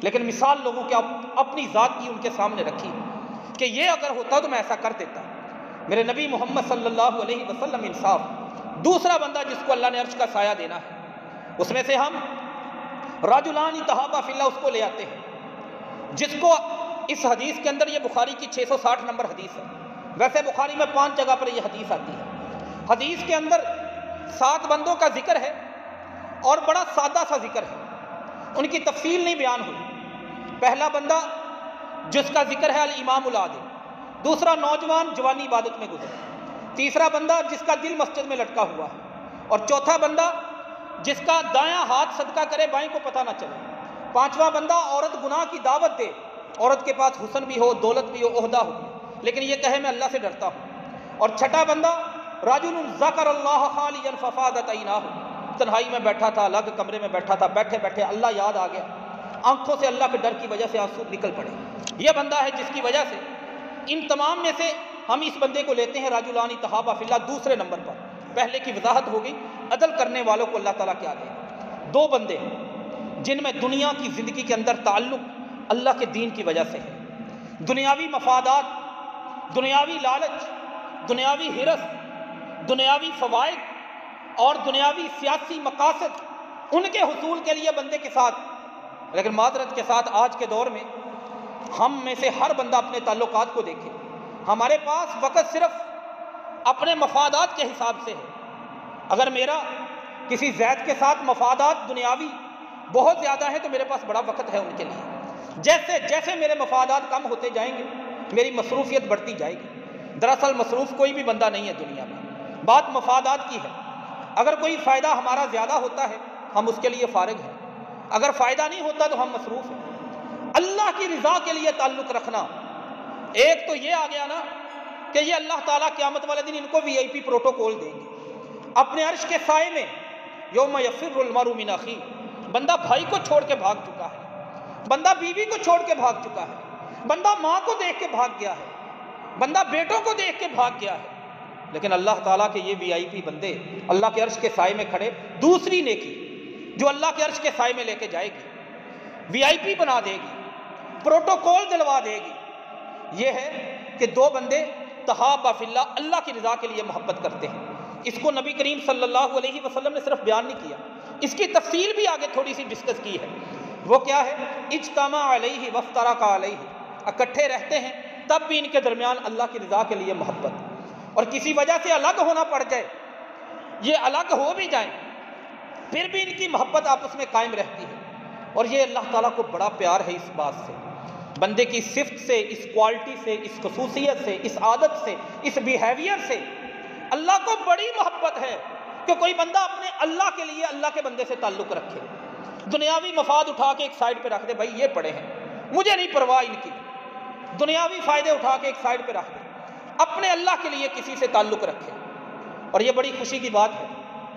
[SPEAKER 1] لیکن مثال لوگوں کے اپنی ذات کی ان کے سامنے رکھی کہ یہ اگر ہوتا تو میں ایسا کر دیتا۔ میرے نبی محمد صلی اللہ علیہ وسلم انصاف۔ دوسرا بندہ جس کو اللہ نے عرش کا سایہ دینا ہے، اس میں سے ہم رجلان تحابا فی اللہ اس کو لے آتے ہیں، جس کو اس حدیث کے اندر، یہ بخاری کی 660 نمبر حدیث ہے، ویسے بخاری میں 5 جگہ پر یہ حدیث آتی ہے۔ حدیث کے اندر 7 بندوں کا ذکر ہے اور بڑا سادہ سا ذکر ہے، ان کی تفصیل نہیں بیان ہوئی۔ پہلا بندہ جس کا ذکر ہے الامام العادل، دوسرا نوجوان جوانی عبادت میں گزرا، تیسرا بندہ جس کا دل مسجد میں لٹکا ہوا ہے، اور چوتھا بندہ جس کا دایاں ہاتھ صدقہ کرے بائیں کو پتہ نہ چلے، پانچواں بندہ عورت گناہ کی دعوت دے، عورت کے پاس حسن بھی ہو، دولت بھی ہو، عہدہ ہو، لیکن یہ کہے میں اللہ سے ڈرتا ہوں، اور چھٹا بندہ رجل ذکر اللہ خالیا ففاضت عیناہ، تنہائی میں بیٹھا تھا، الگ کمرے میں بیٹھا تھا، بیٹھے بیٹھے اللہ یاد آ گیا، آنکھوں سے اللہ کے ڈر کی وجہ سے آنسو نکل پڑے۔ یہ بندہ ہے جس کی وجہ سے ان تمام میں سے ہم اس بندے کو لیتے ہیں رجلان تحابا فی اللہ دوسرے نمبر پر۔ پہلے کی وضاحت ہو گئی، عدل کرنے والوں کو اللہ تعالیٰ کیا دے گا۔ 2 بندے جن میں دنیا کی زندگی کے اندر تعلق اللہ کے دین کی وجہ سے ہے، دنیاوی مفادات، دنیاوی لالچ، دنیاوی ہرس، دنیاوی فوائد اور دنیاوی سیاسی مقاصد ان کے حصول کے لیے بندے کے ساتھ، لیکن معذرت کے ساتھ آج کے دور میں ہم میں سے ہر بندہ اپنے تعلقات کو دیکھے، ہمارے پاس وقت صرف اپنے مفادات کے حساب سے ہے۔ اگر میرا کسی زید کے ساتھ مفادات دنیاوی بہت زیادہ ہے تو میرے پاس بڑا وقت ہے ان کے لیے، جیسے جیسے میرے مفادات کم ہوتے جائیں گے میری مصروفیت بڑھتی جائے گی۔ دراصل مصروف کوئی بھی بندہ نہیں ہے دنیا میں، بات مفادات کی ہے۔ اگر کوئی فائدہ ہمارا زیادہ ہوتا ہے ہم اس کے لیے فارغ ہیں، اگر فائدہ نہیں ہوتا تو ہم مصروف ہیں۔ اللہ کی رضا کے لیے تعلق رکھنا، ایک تو یہ آ گیا نا کہ یہ اللہ تعالیٰ قیامت والے دن ان کو VIP پروٹوکول دیں گے اپنے عرش کے سائے میں۔ یوم یفر المرء من اخیہ، بندہ بھائی کو چھوڑ کے بھاگ چکا ہے، بندہ بیوی کو چھوڑ کے بھاگ چکا ہے، بندہ ماں کو دیکھ کے بھاگ گیا ہے، بندہ بیٹوں کو دیکھ کے بھاگ گیا ہے، لیکن اللہ تعالیٰ کے یہ VIP بندے اللہ کے عرش کے سائے میں کھڑے، دوسری نیکی جو اللہ کے عرش کے سائے میں لے کے جائے گی، VIP بنا دے گی، پروٹوکول دلوا دے گی، یہ ہے کہ 2 بندے تحابا فی اللہ، اللہ کی رضا کے لیے محبت کرتے ہیں۔ اس کو نبی کریم صلی اللہ علیہ وسلم نے صرف بیان نہیں کیا، اس کی تفصیل بھی آگے تھوڑی سی ڈسکس کی ہے۔ وہ کیا ہے؟ اجتماع علیہ وافترق علیہ، اکٹھے رہتے ہیں تب بھی ان کے درمیان اللہ کی رضا کے لیے محبت، اور کسی وجہ سے الگ ہونا پڑ جائے، یہ الگ ہو بھی جائیں پھر بھی ان کی محبت آپس میں قائم رہتی ہے، اور یہ اللہ تعالیٰ کو بڑا پیار ہے اس بات سے، بندے کی صفت سے، اس کوالٹی سے، اس خصوصیت سے، اس عادت سے، اس بیہیویئر سے اللہ کو بڑی محبت ہے کہ کوئی بندہ اپنے اللہ کے لیے اللہ کے بندے سے تعلق رکھے، دنیاوی مفاد اٹھا کے ایک سائڈ پہ رکھ دے، بھائی یہ پڑے ہیں مجھے نہیں پرواہ ان کی، دنیاوی فائدے اٹھا کے ایک سائڈ پہ رکھ دے، اپنے اللہ کے لیے کسی سے تعلق رکھے۔ اور یہ بڑی خوشی کی بات ہے،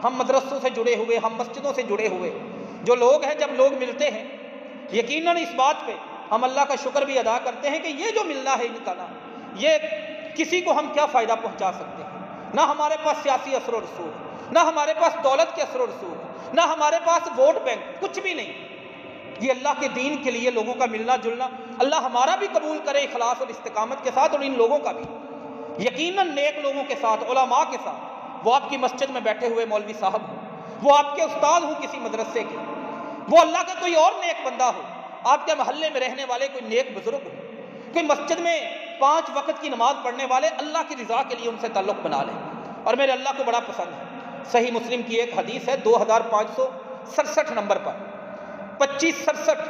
[SPEAKER 1] ہم مدرسوں سے جڑے ہوئے، ہم مسجدوں سے جڑے ہوئے جو لوگ ہیں، جب لوگ ملتے ہیں یقیناً اس بات پہ ہم اللہ کا شکر بھی ادا کرتے ہیں کہ یہ جو ملنا ہے ان کا نا، یہ کسی کو ہم کیا فائدہ پہنچا سکتے ہیں؟ نہ ہمارے پاس سیاسی اثر و رسوخ، نہ ہمارے پاس دولت کے اثر و رسوخ، نہ ہمارے پاس ووٹ بینک، کچھ بھی نہیں۔ یہ اللہ کے دین کے لیے لوگوں کا ملنا جلنا، اللہ ہمارا بھی قبول کرے اخلاص اور استقامت کے ساتھ، اور ان لوگوں کا بھی یقیناً نیک لوگوں کے ساتھ، علماء کے ساتھ، وہ آپ کی مسجد میں بیٹھے ہوئے مولوی صاحب ہوں، وہ آپ کے استاد ہوں کسی مدرسے کے، وہ اللہ کا کوئی اور نیک بندہ ہو، آپ کے محلے میں رہنے والے کوئی نیک بزرگ ہو، کوئی مسجد میں 5 وقت کی نماز پڑھنے والے، اللہ کی رضا کے لیے ان سے تعلق بنا لیں۔ اور میرے اللہ کو بڑا پسند ہے، صحیح مسلم کی ایک حدیث ہے 2567 نمبر پر 2567،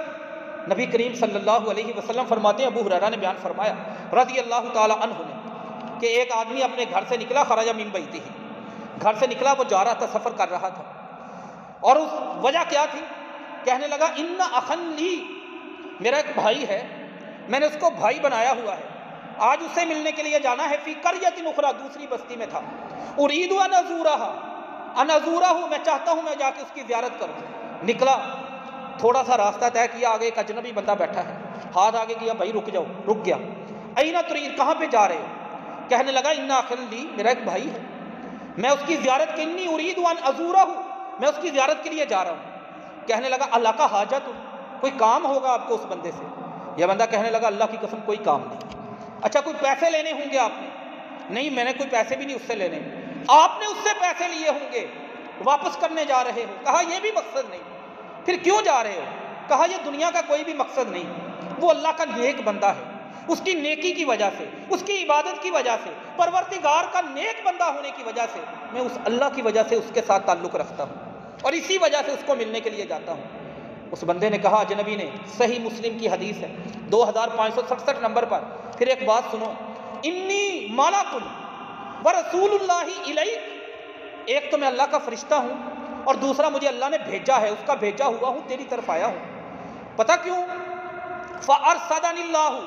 [SPEAKER 1] نبی کریم صلی اللہ علیہ وسلم فرماتے ہیں، ابو ہریرہ نے بیان فرمایا رضی اللہ تعالی عنہ نے، کہ ایک آدمی اپنے گھر سے نکلا، خرج من بیتہ، گھر سے نکلا، وہ جا رہا تھا، سفر کر رہا تھا، اور اس وجہ کیا تھی؟ کہنے لگا ان اخن لی، میرا ایک بھائی ہے، میں نے اس کو بھائی بنایا ہوا ہے، آج اسے ملنے کے لیے جانا ہے، فی قریۃ اخری، دوسری بستی میں تھا، ارید ان ازورہ، میں چاہتا ہوں میں جا کے اس کی زیارت کروں۔ نکلا، تھوڑا سا راستہ طے کیا، آگے ایک اجنبی بندہ بیٹھا ہے، ہاتھ آگے کیا، بھائی رک جاؤ، رک گیا۔ اینا ترید، کہاں پہ جا رہے ہو؟ کہنے لگا ان اخن لی، میرا ایک بھائی ہے، میں اس کی زیارت کے، انی ارید ان ازورہ، میں اس کی زیارت کے لیے جا رہا ہوں۔ کہنے لگا اللہ کا حاجت، کوئی کام ہوگا آپ کو اس بندے سے؟ یہ بندہ کہنے لگا اللہ کی قسم کوئی کام نہیں۔ اچھا کوئی پیسے لینے ہوں گے آپ نے؟ نہیں میں نے کوئی پیسے بھی نہیں اس سے لینے۔ آپ نے اس سے پیسے لیے ہوں گے، واپس کرنے جا رہے ہو؟ کہا یہ بھی مقصد نہیں۔ پھر کیوں جا رہے ہو؟ کہا یہ دنیا کا کوئی بھی مقصد نہیں، وہ اللہ کا نیک بندہ ہے، اس کی نیکی کی وجہ سے، اس کی عبادت کی وجہ سے، پروردگار کا نیک بندہ ہونے کی وجہ سے میں اس اللہ کی وجہ سے اس کے ساتھ تعلق رکھتا ہوں، اور اسی وجہ سے اس کو ملنے کے لیے جاتا ہوں۔ اس بندے نے کہا، اجنبی نے، صحیح مسلم کی حدیث ہے 2567 نمبر پر، پھر ایک بات سنو، انی مالک ورسول اللہ الیک، ایک تو میں اللہ کا فرشتہ ہوں، اور دوسرا مجھے اللہ نے بھیجا ہے، اس کا بھیجا ہوا ہوں، تیری طرف آیا ہوں۔ پتہ کیوں؟ فارشدنی اللہ،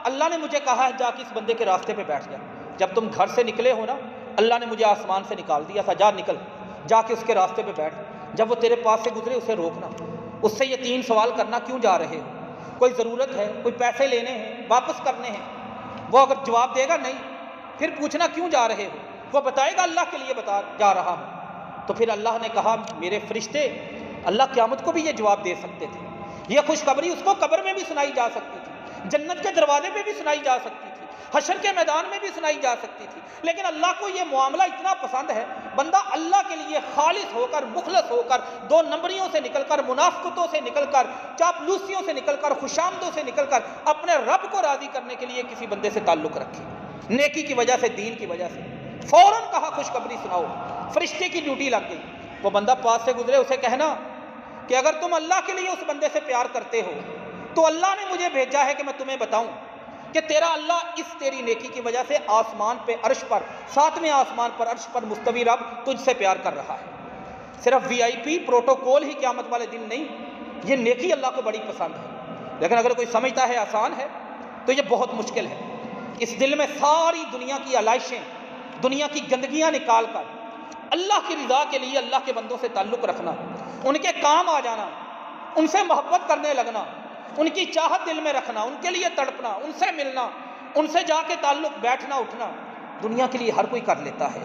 [SPEAKER 1] اللہ نے مجھے کہا ہے جا کے اس بندے کے راستے پہ بیٹھ جا۔ جب تم گھر سے نکلے ہو نا، اللہ نے مجھے آسمان سے نکال دیا تھا، جا نکل، جا کے اس کے راستے پہ بیٹھ، جب وہ تیرے پاس سے گزرے اسے روکنا، اس سے یہ 3 سوال کرنا، کیوں جا رہے ہو؟ کوئی ضرورت ہے؟ کوئی پیسے لینے ہیں؟ واپس کرنے ہیں؟ وہ اگر جواب دے گا نہیں، پھر پوچھنا کیوں جا رہے ہو؟ وہ بتائے گا اللہ کے لیے جا رہا ہوں۔ تو پھر اللہ نے کہا میرے فرشتے، اللہ قیامت کو بھی یہ جواب دے سکتے تھے، یہ خوشخبری اس کو قبر میں بھی سنائی جا سکتی تھی، جنت کے دروازے پہ بھی سنائی جا سکتی تھی، حشر کے میدان میں بھی سنائی جا سکتی تھی، لیکن اللہ کو یہ معاملہ اتنا پسند ہے، بندہ اللہ کے لیے خالص ہو کر، مخلص ہو کر، 2 نمبریوں سے نکل کر، منافقتوں سے نکل کر، چاپلوسیوں سے نکل کر، خوشامدوں سے نکل کر اپنے رب کو راضی کرنے کے لیے کسی بندے سے تعلق رکھے، نیکی کی وجہ سے، دین کی وجہ سے۔ فوراً کہا خوشخبری سناؤ، فرشتے کی ڈیوٹی لگ گئی۔ وہ بندہ پاس سے گزرے، اسے کہنا کہ اگر تم اللہ کے لیے اس بندے سے پیار کرتے ہو تو اللہ نے مجھے بھیجا ہے کہ میں تمہیں بتاؤں کہ تیرا اللہ اس تیری نیکی کی وجہ سے آسمان پہ، عرش پر، 7ویں آسمان پر، عرش پر مستوی رب تجھ سے پیار کر رہا ہے۔ صرف VIP پروٹوکول ہی قیامت والے دن نہیں، یہ نیکی اللہ کو بڑی پسند ہے، لیکن اگر کوئی سمجھتا ہے آسان ہے تو یہ بہت مشکل ہے۔ اس دل میں ساری دنیا کی علائشیں، دنیا کی گندگیاں نکال کر اللہ کی رضا کے لیے اللہ کے بندوں سے تعلق رکھنا، ان کے کام آ جانا، ان سے محبت کرنے لگنا، ان کی چاہت دل میں رکھنا، ان کے لیے تڑپنا، ان سے ملنا، ان سے جا کے تعلق، بیٹھنا اٹھنا، دنیا کے لیے ہر کوئی کر لیتا ہے،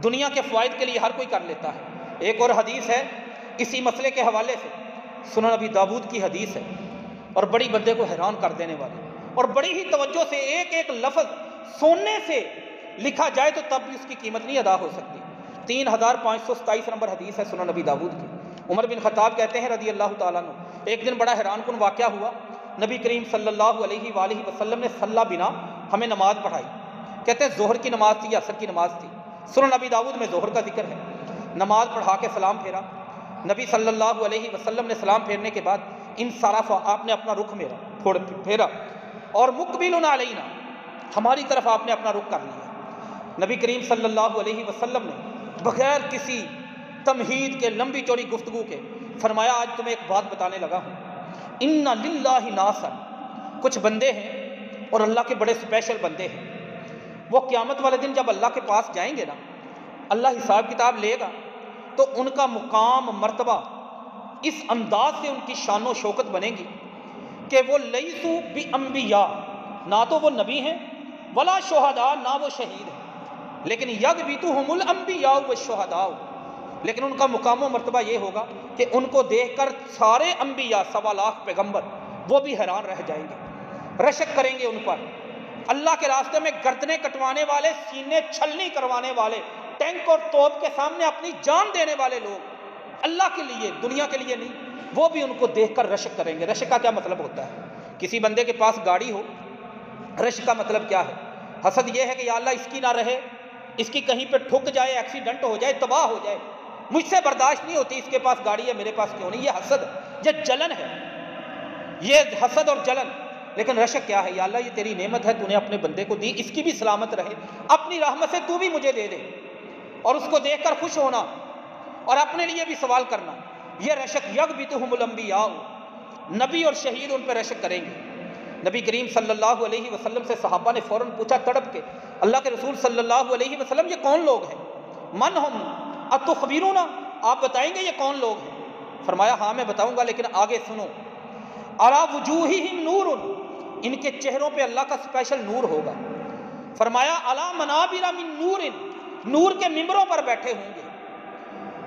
[SPEAKER 1] دنیا کے فوائد کے لیے ہر کوئی کر لیتا ہے۔ ایک اور حدیث ہے اسی مسئلے کے حوالے سے، سنن ابی داؤد کی حدیث ہے، اور بڑی بندے کو حیران کر دینے والی، اور بڑی ہی توجہ سے ایک ایک لفظ سونے سے لکھا جائے تو تب بھی اس کی قیمت نہیں ادا ہو سکتی۔ 3527 نمبر حدیث ہے سنن نبی داؤد کی۔ عمر بن خطاب کہتے ہیں رضی اللہ تعالیٰ عنہ، ایک دن بڑا حیران کن واقعہ ہوا، نبی کریم صلی اللہ علیہ وآلہ وسلم نے صلی بنا ہمیں نماز پڑھائی، کہتے ہیں ظہر کی نماز تھی یا عصر کی نماز تھی، سنن نبی داؤد میں ظہر کا ذکر ہے۔ نماز پڑھا کے سلام پھیرا، نبی صلی اللہ علیہ وسلم نے سلام پھیرنے کے بعد انصرف، آپ نے اپنا رخ پھیرا، اور مقبل علینا، ہماری طرف آپ نے اپنا رخ کر لیا۔ نبی کریم صلی اللہ علیہ وسلم نے بغیر کسی تمہید کے، لمبی چوڑی گفتگو کے فرمایا آج تمہیں ایک بات بتانے لگا ہوں، ان للہ ناسا، کچھ بندے ہیں اور اللہ کے بڑے اسپیشل بندے ہیں، وہ قیامت والے دن جب اللہ کے پاس جائیں گے نا، اللہ حساب کتاب لے گا تو ان کا مقام، مرتبہ اس انداز سے ان کی شان و شوکت بنے گی کہ وہ لیسو بانبیاء، نہ تو وہ نبی ہیں، ولا شہداء، نہ وہ شہید ہیں، لیکن یغبطہم الانبیاء والشہداء، لیکن ان کا مقام و مرتبہ یہ ہوگا کہ ان کو دیکھ کر سارے انبیاء، 1.25 لاکھ پیغمبر، وہ بھی حیران رہ جائیں گے، رشک کریں گے ان پر۔ اللہ کے راستے میں گردنیں کٹوانے والے، سینے چھلنی کروانے والے، ٹینک اور توپ کے سامنے اپنی جان دینے والے لوگ، اللہ کے لیے، دنیا کے لیے نہیں، وہ بھی ان کو دیکھ کر رشک کریں گے۔ رشک کا کیا مطلب ہوتا ہے؟ کسی بندے کے پاس گاڑی ہو، رشک کا مطلب کیا ہے؟ حسد یہ ہے کہ یا اللہ اس کی نہ رہے، اس کی کہیں پہ ٹھک جائے، ایکسیڈنٹ ہو جائے، تباہ ہو جائے، مجھ سے برداشت نہیں ہوتی، اس کے پاس گاڑی ہے میرے پاس کیوں نہیں؟ یہ حسد ہے، یہ جلن ہے، یہ حسد اور جلن۔ لیکن رشک کیا ہے؟ یا اللہ یہ تیری نعمت ہے، تو نے اپنے بندے کو دی، اس کی بھی سلامت رہے، اپنی رحمت سے تو بھی مجھے دے دے، اور اس کو دیکھ کر خوش ہونا اور اپنے لیے بھی سوال کرنا، یہ رشک۔ یغبطہم الانبیاء، نبی اور شہید ان پہ رشک کریں گے۔ نبی کریم صلی اللہ علیہ وسلم سے صحابہ نے فوراً پوچھا تڑپ کے، اللہ کے رسول صلی اللہ علیہ وسلم یہ کون لوگ ہیں؟ من ہم اتخبرون، آپ بتائیں گے یہ کون لوگ ہیں؟ فرمایا ہاں میں بتاؤں گا، لیکن آگے سنو۔ علی وجوہہم نور، ان کے چہروں پہ اللہ کا اسپیشل نور ہوگا۔ فرمایا علی منابر من نور، نور کے ممبروں پر بیٹھے ہوں گے۔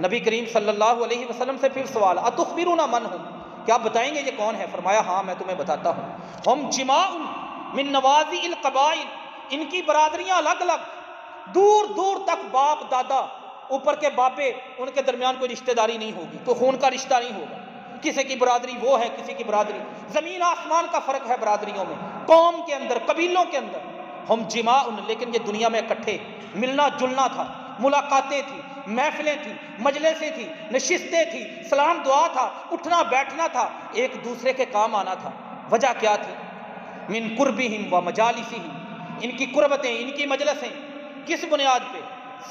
[SPEAKER 1] نبی کریم صلی اللہ علیہ وسلم سے پھر سوال، اتخبرون من ہم، کیا بتائیں گے یہ کون ہے؟ فرمایا ہاں میں تمہیں بتاتا ہوں، ہم جماع من نوازی القبائل، ان کی برادریاں الگ الگ، دور دور تک باپ دادا، اوپر کے باپے، ان کے درمیان کوئی رشتہ داری نہیں ہوگی، کوئی خون کا رشتہ نہیں ہوگا، کسی کی برادری وہ ہے، کسی کی برادری، زمین آسمان کا فرق ہے برادریوں میں، قوم کے اندر، قبیلوں کے اندر۔ ہم جماع، لیکن یہ دنیا میں اکٹھے ملنا جلنا تھا، ملاقاتیں تھیں، محفلیں تھیں، مجلسیں تھیں، نشستیں تھیں، سلام دعا تھا، اٹھنا بیٹھنا تھا، ایک دوسرے کے کام آنا تھا۔ وجہ کیا تھی؟ من قربہم و مجالسہم، ان کی قربتیں، ان کی مجلسیں، کس بنیاد پہ؟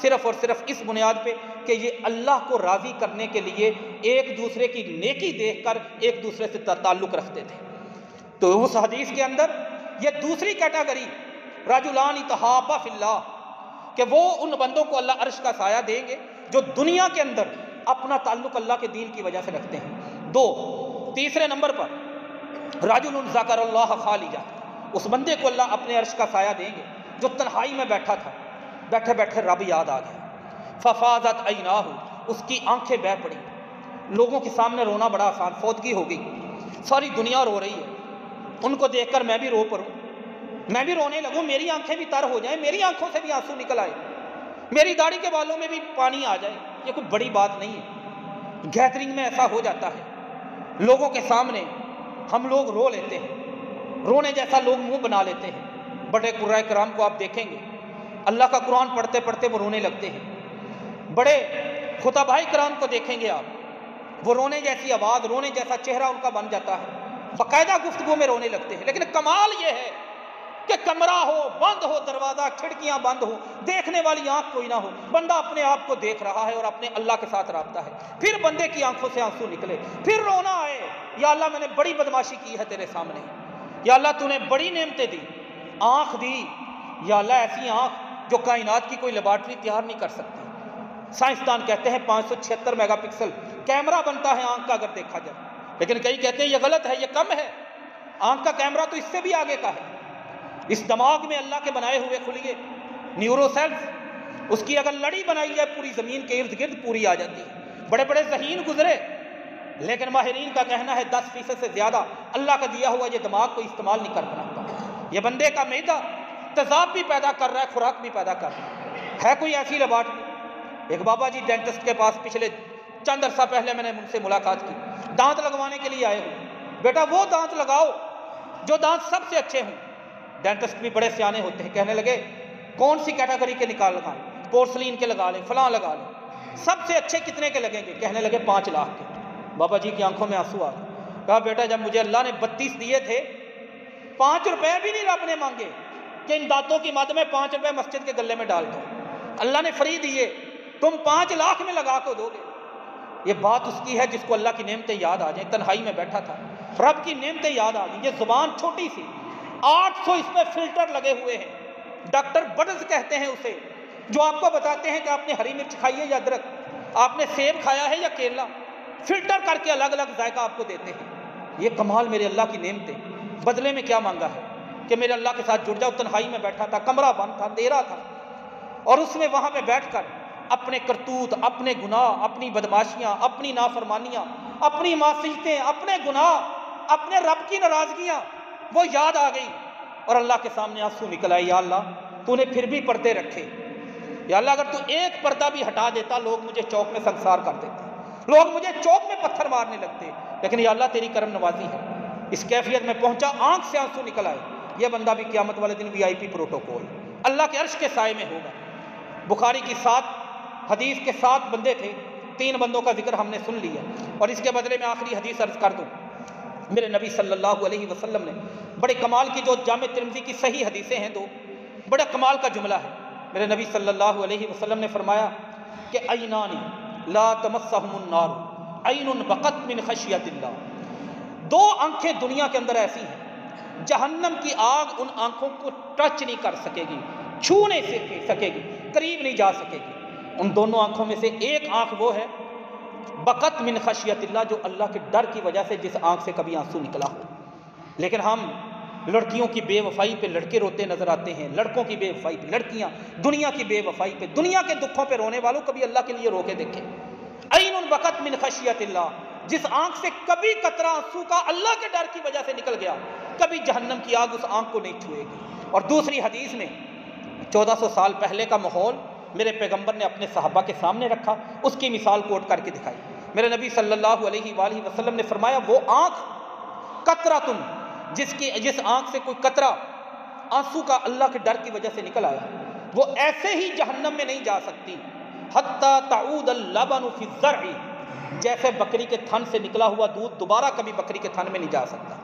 [SPEAKER 1] صرف اور صرف اس بنیاد پہ کہ یہ اللہ کو راضی کرنے کے لیے ایک دوسرے کی نیکی دیکھ کر ایک دوسرے سے تعلق رکھتے تھے۔ تو اس حدیث کے اندر یہ دوسری کیٹیگری، رجلان تحابا فی اللہ، کہ وہ ان بندوں کو اللہ عرش کا سایہ دیں گے جو دنیا کے اندر اپنا تعلق اللہ کے دین کی وجہ سے رکھتے ہیں۔ دو، تیسرے نمبر پر رجل ذکر اللہ خالیا، اس بندے کو اللہ اپنے عرش کا سایہ دیں گے جو تنہائی میں بیٹھا تھا، بیٹھے بیٹھے رب یاد آ گیا، ففاضت عیناہ، اس کی آنکھیں بہہ پڑی۔ لوگوں کے سامنے رونا بڑا آسان، فوتگی ہو گئی، ساری دنیا رو رہی ہے، ان کو دیکھ کر میں بھی رو پڑوں، میں بھی رونے لگوں، میری آنکھیں بھی تر ہو جائیں، میری آنکھوں سے بھی آنسو نکل آئے، میری داڑھی کے بالوں میں بھی پانی آ جائے، یہ کوئی بڑی بات نہیں ہے۔ گیدرنگ میں ایسا ہو جاتا ہے، لوگوں کے سامنے ہم لوگ رو لیتے ہیں، رونے جیسا لوگ منہ بنا لیتے ہیں۔ بڑے قرائے کرام کو آپ دیکھیں گے، اللہ کا قرآن پڑھتے پڑھتے وہ رونے لگتے ہیں۔ بڑے خطباء کرام کو دیکھیں گے آپ، وہ رونے جیسی آواز، رونے جیسا چہرہ ان کا بن جاتا ہے، باقاعدہ گفتگو میں رونے لگتے ہیں۔ لیکن کمال یہ ہے کہ کمرہ ہو، بند ہو دروازہ، کھڑکیاں بند ہو، دیکھنے والی آنکھ کوئی نہ ہو، بندہ اپنے آپ کو دیکھ رہا ہے اور اپنے اللہ کے ساتھ رابطہ ہے، پھر بندے کی آنکھوں سے آنسو نکلے، پھر رونا آئے، یا اللہ میں نے بڑی بدماشی کی ہے تیرے سامنے، یا اللہ تو نے بڑی نعمتیں دی، آنکھ دی، یا اللہ ایسی آنکھ جو کائنات کی کوئی لیبارٹری تیار نہیں کر سکتی۔ سائنسدان کہتے ہیں 576 میگا پکسل کیمرہ بنتا ہے آنکھ کا اگر دیکھا جائے، لیکن کئی کہتے ہیں یہ غلط ہے، یہ کم ہے، آنکھ کا کیمرہ تو اس سے بھی آگے کا ہے۔ اس دماغ میں اللہ کے بنائے ہوئے خلیے نیورو سیلز، اس کی اگر لڑی بنائی جائے پوری زمین کے ارد گرد پوری آ جاتی ہے۔ بڑے بڑے ذہین گزرے، لیکن ماہرین کا کہنا ہے 10% سے زیادہ اللہ کا دیا ہوا یہ دماغ کو استعمال نہیں کر پاتا۔ یہ بندے کا معدہ تیزاب بھی پیدا کر رہا ہے، خوراک بھی پیدا کر رہا ہے کوئی ایسی لیبارٹری؟ ایک بابا جی ڈینٹسٹ کے پاس پچھلے چند عرصہ پہلے میں نے ان سے ملاقات کی، دانت لگوانے کے لیے آئے ہوئے، بیٹا وہ دانت لگاؤ جو دانت سب سے اچھے ہوں۔ ڈینٹسٹ بھی بڑے سیانے ہوتے ہیں، کہنے لگے کون سی کیٹیگری کے نکال لگائیں؟ پورسلین کے لگا لیں، فلاں لگا لیں، سب سے اچھے کتنے کے لگیں گے؟ کہنے لگے 5 لاکھ کے۔ بابا جی کی آنکھوں میں آنسو آ گئے، کہا بیٹا جب مجھے اللہ نے 32 دیے تھے، 5 روپے بھی نہیں رب نے مانگے کہ ان دانتوں کی مد میں 5 روپے مسجد کے گلے میں ڈال دو، اللہ نے فری دیے، تم 5 لاکھ میں لگا کو دو گے۔ یہ بات اس کی ہے جس کو اللہ کی نعمتیں یاد آ جائیں، تنہائی میں بیٹھا تھا، رب کی نعمتیں یاد آ گئی۔ یہ زبان چھوٹی سی، 800 اس میں فلٹر لگے ہوئے ہیں، ڈاکٹر بڈز کہتے ہیں اسے، جو آپ کو بتاتے ہیں کہ آپ نے ہری مرچ کھائی ہے یا ادرک، آپ نے سیب کھایا ہے یا کیلا، فلٹر کر کے الگ الگ ذائقہ آپ کو دیتے ہیں۔ یہ کمال میرے اللہ کی نعمتیں، بدلے میں کیا مانگا ہے کہ میرے اللہ کے ساتھ جڑ جاؤ۔ تنہائی میں بیٹھا تھا، کمرہ بند تھا، اندھیرا تھا، اور اس میں وہاں پہ بیٹھ کر اپنے کرتوت، اپنے گناہ، اپنی بدماشیاں، اپنی نافرمانیاں، اپنی معصیتیں، اپنے گناہ، اپنے رب کی ناراضگیاں وہ یاد آ گئی، اور اللہ کے سامنے آنسو نکل آئے، یا اللہ تو نے پھر بھی پردے رکھے، یا اللہ اگر تو ایک پردہ بھی ہٹا دیتا لوگ مجھے چوک میں سنسار کر دیتے۔ لوگ مجھے چوک میں پتھر مارنے لگتے، لیکن یا اللہ تیری کرم نوازی ہے، اس کیفیت میں پہنچا آنکھ سے آنسو نکل آئے، یہ بندہ بھی قیامت والے دن VIP پروٹوکول اللہ کے عرش کے سائے میں ہوگا۔ بخاری کی 7 حدیث کے 7 بندے تھے، 3 بندوں کا ذکر ہم نے سن لیا، اور اس کے بدلے میں آخری حدیث عرض کر دوں۔ میرے نبی صلی اللہ علیہ وسلم نے بڑے کمال کی، جو جامع ترمذی کی صحیح حدیثیں ہیں 2، بڑا کمال کا جملہ ہے۔ میرے نبی صلی اللہ علیہ وسلم نے فرمایا کہ عینان لا تمسہم النار عین بقت من خشیت اللہ، 2 آنکھیں دنیا کے اندر ایسی ہیں، جہنم کی آگ ان آنکھوں کو ٹچ نہیں کر سکے گی، چھو نہیں سکے گی، قریب نہیں جا سکے گی۔ ان دونوں آنکھوں میں سے ایک آنکھ وہ ہے بقت من خشیت اللہ، جو اللہ کے ڈر کی وجہ سے جس آنکھ سے کبھی آنسو نکلا ہو۔ لیکن ہم لڑکیوں کی بے وفائی پہ لڑکے روتے نظر آتے ہیں، لڑکوں کی بے وفائی پہ لڑکیاں، دنیا کی بے وفائی پہ، دنیا کے دکھوں پہ رونے والوں کبھی اللہ کے لیے رو کے دیکھیں۔ عین بقت من خشیت اللہ، جس آنکھ سے کبھی قطرہ آنسو کا اللہ کے ڈر کی وجہ سے نکل گیا، کبھی جہنم کی آگ اس آنکھ کو نہیں چھوئے گی۔ اور دوسری حدیث میں 1400 سال پہلے کا ماحول میرے پیغمبر نے اپنے صحابہ کے سامنے رکھا، اس کی مثال کوٹ کر کے دکھائی۔ میرے نبی صلی اللہ علیہ وآلہ وسلم نے فرمایا وہ آنکھ قطرۃ، جس آنکھ سے کوئی قطرہ آنسو کا اللہ کے ڈر کی وجہ سے نکل آیا، وہ ایسے ہی جہنم میں نہیں جا سکتی، حتیٰ تعود اللبن فی الزرع، جیسے بکری کے تھن سے نکلا ہوا دودھ دوبارہ کبھی بکری کے تھن میں نہیں جا سکتا۔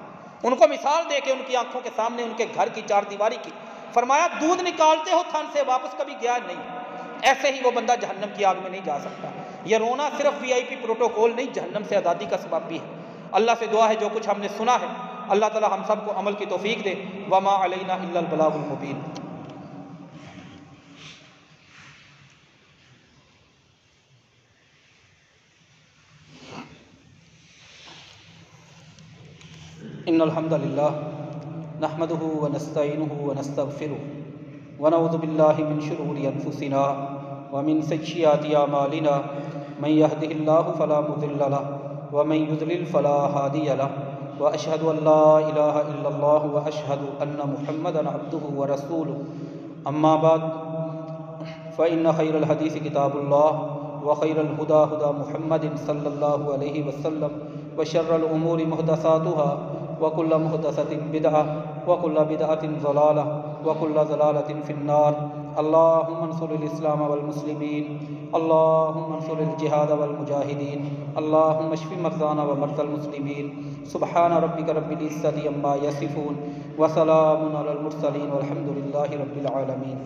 [SPEAKER 1] ان کو مثال دے کے ان کی آنکھوں کے سامنے، ان کے گھر کی 4 دیواری کی، فرمایا دودھ نکالتے ہو تھن سے واپس کبھی گیا نہیں، ایسے ہی وہ بندہ جہنم کی آگ میں نہیں جا سکتا۔ یہ رونا صرف VIP پروٹوکول نہیں، جہنم سے آزادی کا سبب بھی ہے۔ اللہ سے دعا ہے جو کچھ ہم نے سنا ہے اللہ تعالی ہم سب کو عمل کی توفیق دے۔ وما علینا الا البلاغ المبین۔ ان الحمد للہ نحمده ونستعینه ونستغفره ونعوذ باللہ من شرور انفسنا ومن سیئات اعمالنا، من يهده الله فلا مضل له ومن يضلل فلا هادي له، واشهد ان لا اله الا الله واشهد ان محمدا عبده ورسوله۔ اما بعد فان خير الحديث كتاب الله وخير الهدى هدى محمد صلى الله عليه وسلم، وشر الامور محدثاتها وكل محدثة بدعة وكل بدعة ضلالة وكل ضلالة في النار۔ اللهم انصر الإسلام والمسلمين، اللهم انصر الجهاد والمجاهدين، اللهم اشف مرضانا ومرضى المسلمين۔ سبحان ربك رب العزة عما يصفون وسلام على المرسلين والحمد لله رب العالمين۔